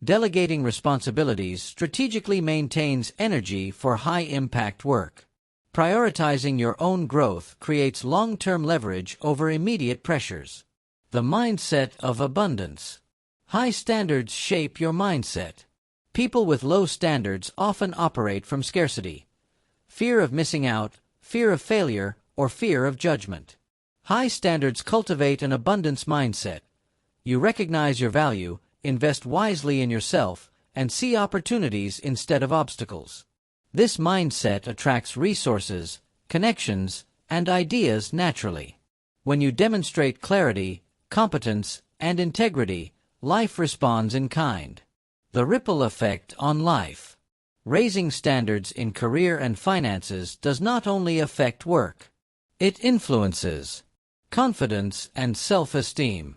Speaker 1: Delegating responsibilities strategically maintains energy for high-impact work. Prioritizing your own growth creates long-term leverage over immediate pressures. The mindset of abundance. High standards shape your mindset. People with low standards often operate from scarcity, fear of missing out, fear of failure, or fear of judgment. High standards cultivate an abundance mindset. You recognize your value, invest wisely in yourself, and see opportunities instead of obstacles. This mindset attracts resources, connections, and ideas naturally. When you demonstrate clarity, competence, and integrity, life responds in kind. The ripple effect on life. Raising standards in career and finances does not only affect work. It influences confidence and self-esteem,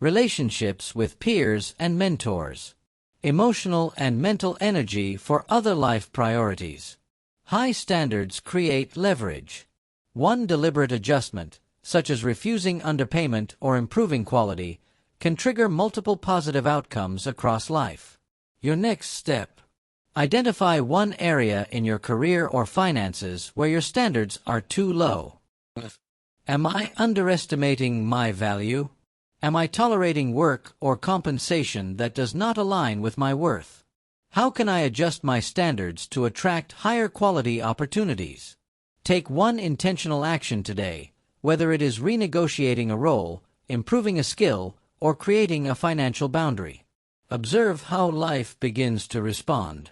Speaker 1: relationships with peers and mentors, emotional and mental energy for other life priorities. High standards create leverage. One deliberate adjustment, such as refusing underpayment or improving quality, can trigger multiple positive outcomes across life. Your next step. Identify one area in your career or finances where your standards are too low. Am I underestimating my value? Am I tolerating work or compensation that does not align with my worth? How can I adjust my standards to attract higher quality opportunities? Take one intentional action today, whether it is renegotiating a role, improving a skill, or creating a financial boundary. Observe how life begins to respond.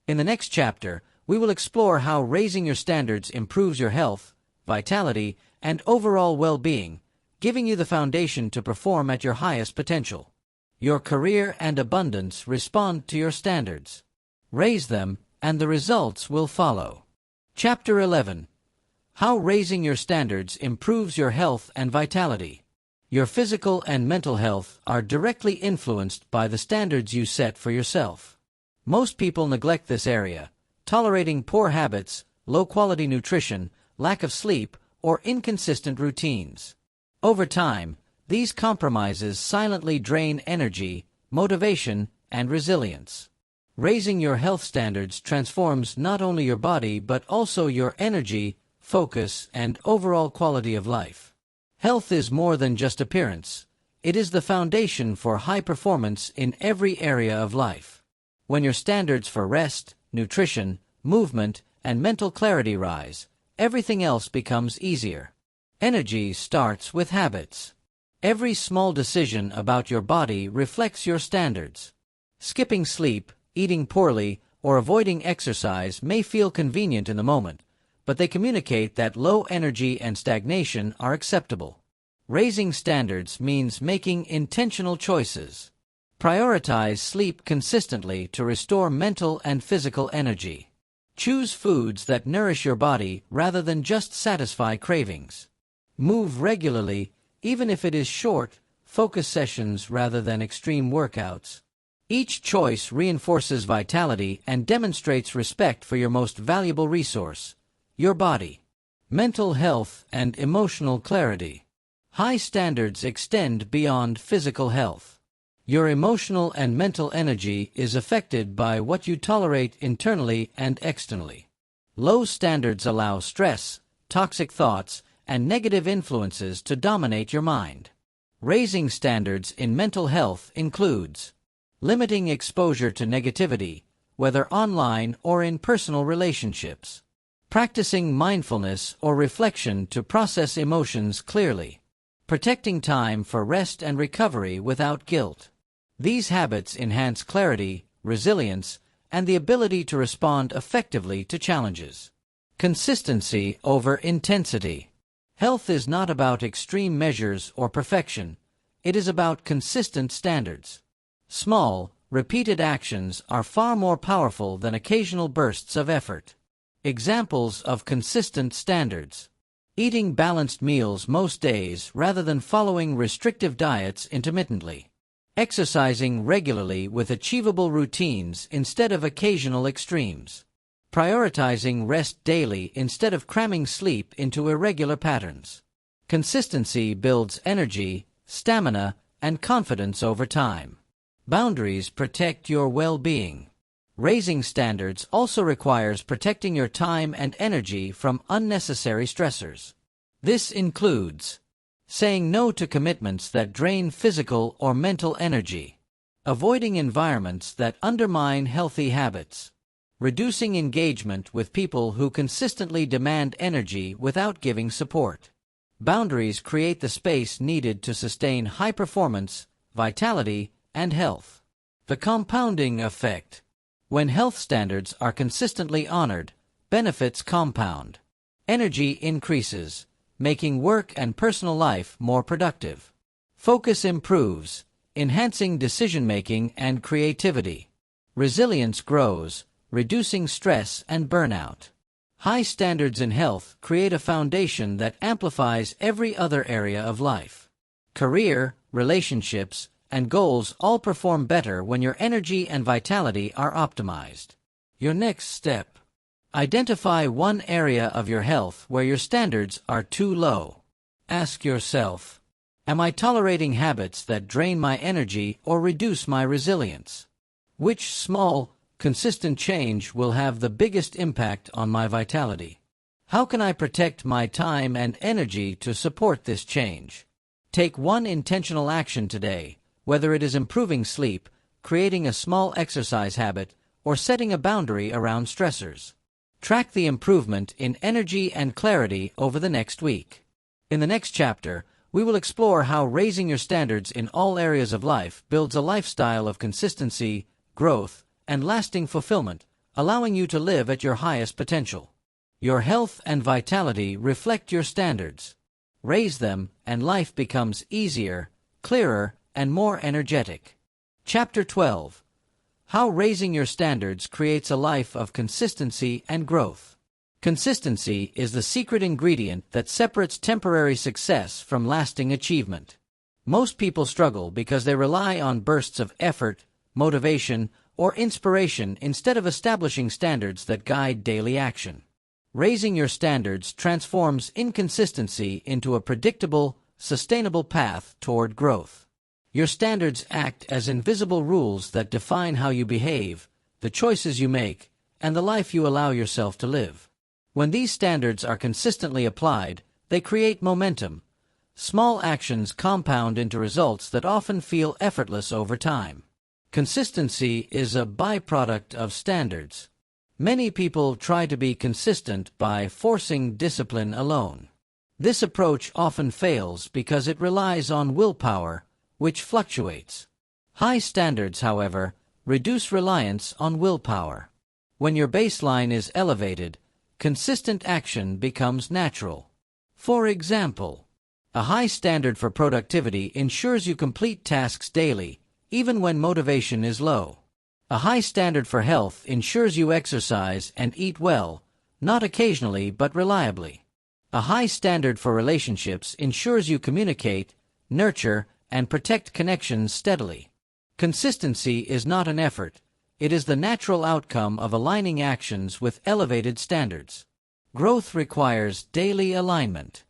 Speaker 1: In the next chapter, we will explore how raising your standards improves your health, vitality, and overall well-being, giving you the foundation to perform at your highest potential. Your career and abundance respond to your standards. Raise them, and the results will follow. Chapter 11. How raising your standards improves your health and vitality. Your physical and mental health are directly influenced by the standards you set for yourself. Most people neglect this area, tolerating poor habits, low-quality nutrition, lack of sleep, or inconsistent routines. Over time, these compromises silently drain energy, motivation, and resilience. Raising your health standards transforms not only your body but also your energy, focus, and overall quality of life. Health is more than just appearance. It is the foundation for high performance in every area of life. When your standards for rest, nutrition, movement, and mental clarity rise, everything else becomes easier. Energy starts with habits. Every small decision about your body reflects your standards. Skipping sleep, eating poorly, or avoiding exercise may feel convenient in the moment, but they communicate that low energy and stagnation are acceptable. Raising standards means making intentional choices. Prioritize sleep consistently to restore mental and physical energy. Choose foods that nourish your body rather than just satisfy cravings. Move regularly, even if it is short, focus sessions rather than extreme workouts. Each choice reinforces vitality and demonstrates respect for your most valuable resource, your body. Mental health and emotional clarity. High standards extend beyond physical health. Your emotional and mental energy is affected by what you tolerate internally and externally. Low standards allow stress, toxic thoughts, and negative influences to dominate your mind. Raising standards in mental health includes limiting exposure to negativity, whether online or in personal relationships. Practicing mindfulness or reflection to process emotions clearly. Protecting time for rest and recovery without guilt. These habits enhance clarity, resilience, and the ability to respond effectively to challenges. Consistency over intensity. Health is not about extreme measures or perfection. It is about consistent standards. Small, repeated actions are far more powerful than occasional bursts of effort. Examples of consistent standards. Eating balanced meals most days rather than following restrictive diets intermittently. Exercising regularly with achievable routines instead of occasional extremes. Prioritizing rest daily instead of cramming sleep into irregular patterns. Consistency builds energy, stamina, and confidence over time. Boundaries protect your well-being. Raising standards also requires protecting your time and energy from unnecessary stressors. This includes saying no to commitments that drain physical or mental energy, avoiding environments that undermine healthy habits, reducing engagement with people who consistently demand energy without giving support. Boundaries create the space needed to sustain high performance, vitality, and health. The compounding effect. When health standards are consistently honored, benefits compound. Energy increases, making work and personal life more productive. Focus improves, enhancing decision-making and creativity. Resilience grows, reducing stress and burnout. High standards in health create a foundation that amplifies every other area of life. Career, relationships, and goals all perform better when your energy and vitality are optimized. Your next step. Identify one area of your health where your standards are too low. Ask yourself, am I tolerating habits that drain my energy or reduce my resilience? Which small, consistent change will have the biggest impact on my vitality? How can I protect my time and energy to support this change? Take one intentional action today, whether it is improving sleep, creating a small exercise habit, or setting a boundary around stressors. Track the improvement in energy and clarity over the next week. In the next chapter, we will explore how raising your standards in all areas of life builds a lifestyle of consistency, growth, and lasting fulfillment, allowing you to live at your highest potential. Your health and vitality reflect your standards. Raise them, and life becomes easier, clearer, and more energetic. Chapter 12. How raising your standards creates a life of consistency and growth. Consistency is the secret ingredient that separates temporary success from lasting achievement. Most people struggle because they rely on bursts of effort, motivation, or inspiration instead of establishing standards that guide daily action. Raising your standards transforms inconsistency into a predictable, sustainable path toward growth. Your standards act as invisible rules that define how you behave, the choices you make, and the life you allow yourself to live. When these standards are consistently applied, they create momentum. Small actions compound into results that often feel effortless over time. Consistency is a byproduct of standards. Many people try to be consistent by forcing discipline alone. This approach often fails because it relies on willpower, which fluctuates. High standards, however, reduce reliance on willpower. When your baseline is elevated, consistent action becomes natural. For example, a high standard for productivity ensures you complete tasks daily, even when motivation is low. A high standard for health ensures you exercise and eat well, not occasionally but reliably. A high standard for relationships ensures you communicate, nurture, and protect connections steadily. Consistency is not an effort, it is the natural outcome of aligning actions with elevated standards. Growth requires daily alignment.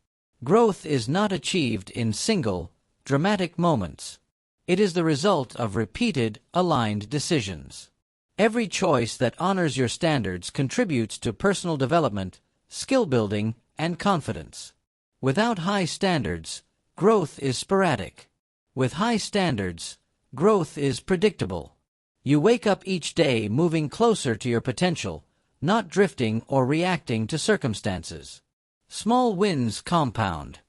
Speaker 1: Growth is not achieved in single, dramatic moments. It is the result of repeated, aligned decisions. Every choice that honors your standards contributes to personal development, skill building, and confidence. Without high standards, growth is sporadic. With high standards, growth is predictable. You wake up each day moving closer to your potential, not drifting or reacting to circumstances. Small wins compound.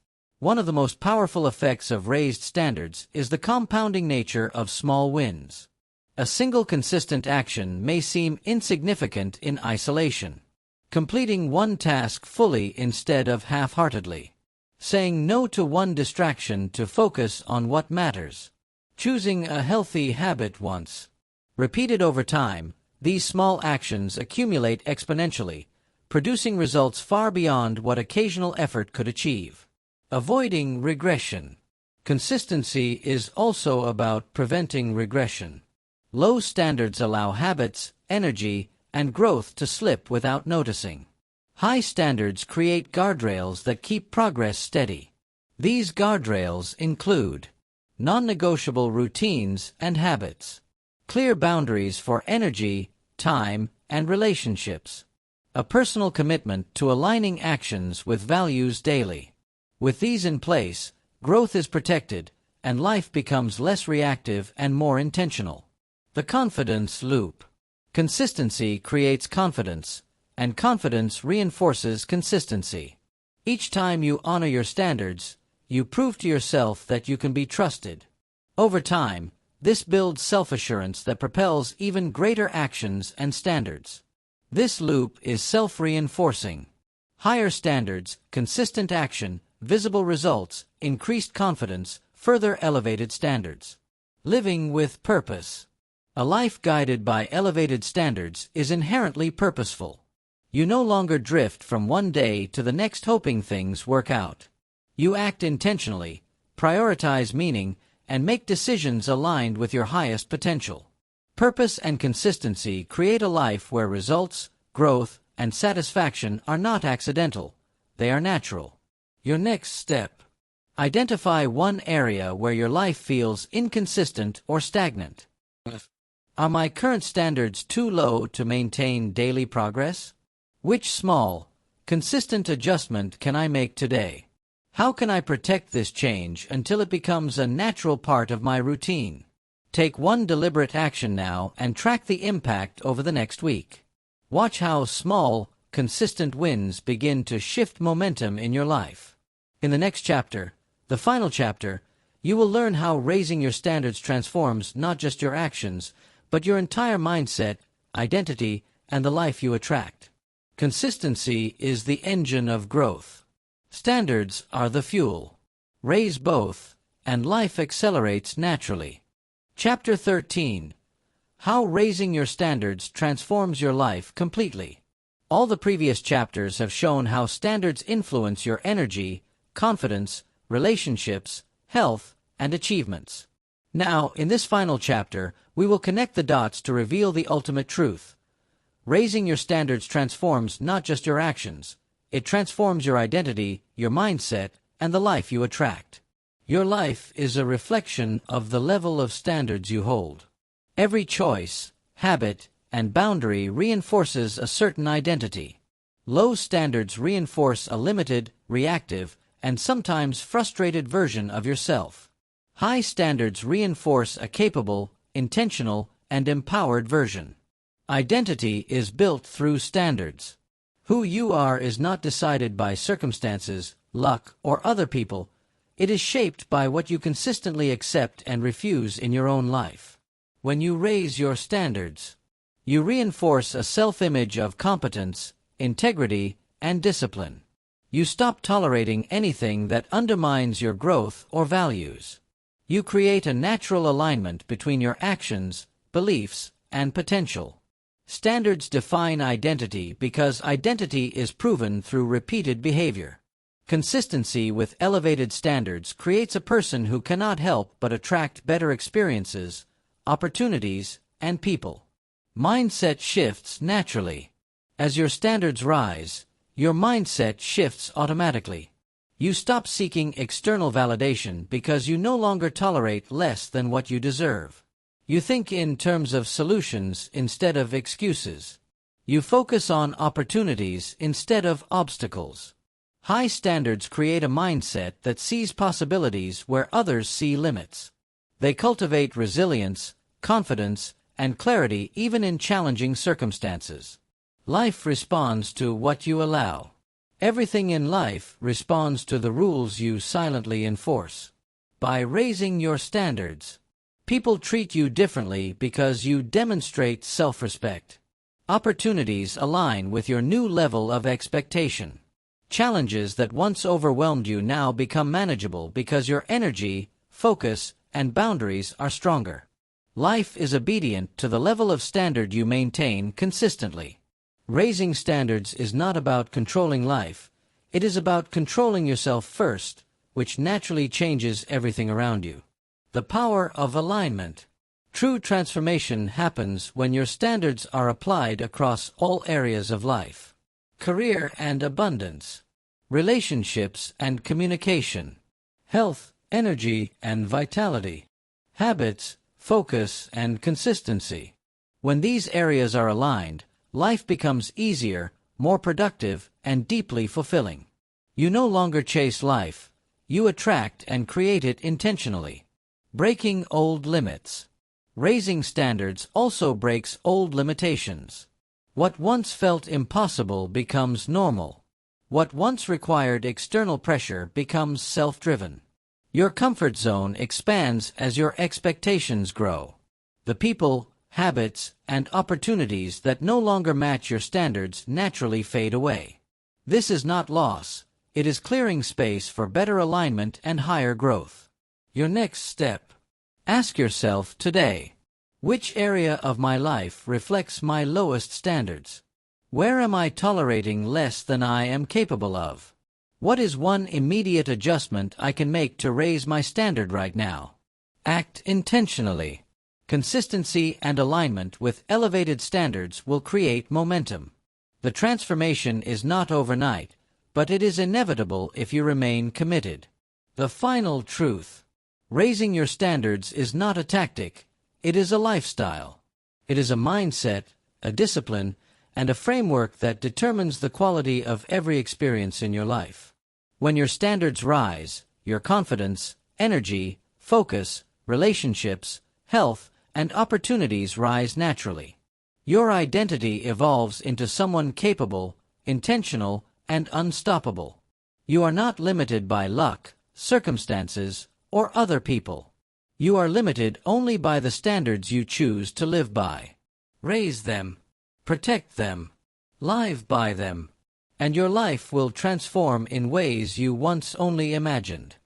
Speaker 1: One of the most powerful effects of raised standards is the compounding nature of small wins. A single consistent action may seem insignificant in isolation. Completing one task fully instead of half-heartedly. Saying no to one distraction to focus on what matters. Choosing a healthy habit once. Repeated over time, these small actions accumulate exponentially, producing results far beyond what occasional effort could achieve. Avoiding regression. Consistency is also about preventing regression. Low standards allow habits, energy, and growth to slip without noticing. High standards create guardrails that keep progress steady. These guardrails include non-negotiable routines and habits, clear boundaries for energy, time, and relationships, a personal commitment to aligning actions with values daily. With these in place, growth is protected, and life becomes less reactive and more intentional. The confidence loop. Consistency creates confidence, and confidence reinforces consistency. Each time you honor your standards, you prove to yourself that you can be trusted. Over time, this builds self-assurance that propels even greater actions and standards. This loop is self-reinforcing. Higher standards, consistent action, visible results, increased confidence, further elevated standards. Living with purpose. A life guided by elevated standards is inherently purposeful. You no longer drift from one day to the next hoping things work out. You act intentionally, prioritize meaning, and make decisions aligned with your highest potential. Purpose and consistency create a life where results, growth, and satisfaction are not accidental, they are natural. Your next step. Identify one area where your life feels inconsistent or stagnant. Are my current standards too low to maintain daily progress? Which small, consistent adjustment can I make today? How can I protect this change until it becomes a natural part of my routine? Take one deliberate action now and track the impact over the next week. Watch how small, consistent wins begin to shift momentum in your life. In the next chapter, the final chapter, you will learn how raising your standards transforms not just your actions, but your entire mindset, identity, and the life you attract. Consistency is the engine of growth. Standards are the fuel. Raise both, and life accelerates naturally. Chapter 13. How raising your standards transforms your life completely. All the previous chapters have shown how standards influence your energy, confidence, relationships, health, and achievements. Now, in this final chapter, we will connect the dots to reveal the ultimate truth. Raising your standards transforms not just your actions, it transforms your identity, your mindset, and the life you attract. Your life is a reflection of the level of standards you hold. Every choice, habit, and boundary reinforces a certain identity. Low standards reinforce a limited, reactive, and sometimes frustrated version of yourself. High standards reinforce a capable, intentional, and empowered version. Identity is built through standards. Who you are is not decided by circumstances, luck, or other people. It is shaped by what you consistently accept and refuse in your own life. When you raise your standards, you reinforce a self-image of competence, integrity, and discipline. You stop tolerating anything that undermines your growth or values. You create a natural alignment between your actions, beliefs, and potential. Standards define identity because identity is proven through repeated behavior. Consistency with elevated standards creates a person who cannot help but attract better experiences, opportunities, and people. Mindset shifts naturally. As your standards rise, your mindset shifts automatically. You stop seeking external validation because you no longer tolerate less than what you deserve. You think in terms of solutions instead of excuses. You focus on opportunities instead of obstacles. High standards create a mindset that sees possibilities where others see limits. They cultivate resilience, confidence, and clarity even in challenging circumstances. Life responds to what you allow. Everything in life responds to the rules you silently enforce. By raising your standards, people treat you differently because you demonstrate self-respect. Opportunities align with your new level of expectation. Challenges that once overwhelmed you now become manageable because your energy, focus, and boundaries are stronger. Life is obedient to the level of standard you maintain consistently. Raising standards is not about controlling life. It is about controlling yourself first, which naturally changes everything around you. The power of alignment. True transformation happens when your standards are applied across all areas of life. Career and abundance. Relationships and communication. Health, energy and vitality. Habits, focus and consistency. When these areas are aligned, life becomes easier, more productive, and deeply fulfilling. You no longer chase life, you attract and create it intentionally. Breaking old limits. Raising standards also breaks old limitations. What once felt impossible becomes normal. What once required external pressure becomes self-driven. Your comfort zone expands as your expectations grow. The people, habits, and opportunities that no longer match your standards naturally fade away. This is not loss, it is clearing space for better alignment and higher growth. Your next step. Ask yourself today, which area of my life reflects my lowest standards? Where am I tolerating less than I am capable of? What is one immediate adjustment I can make to raise my standard right now? Act intentionally. Consistency and alignment with elevated standards will create momentum. The transformation is not overnight, but it is inevitable if you remain committed. The final truth. Raising your standards is not a tactic, it is a lifestyle. It is a mindset, a discipline, and a framework that determines the quality of every experience in your life. When your standards rise, your confidence, energy, focus, relationships, health, and opportunities rise naturally. Your identity evolves into someone capable, intentional, and unstoppable. You are not limited by luck, circumstances, or other people. You are limited only by the standards you choose to live by. Raise them, protect them, live by them, and your life will transform in ways you once only imagined.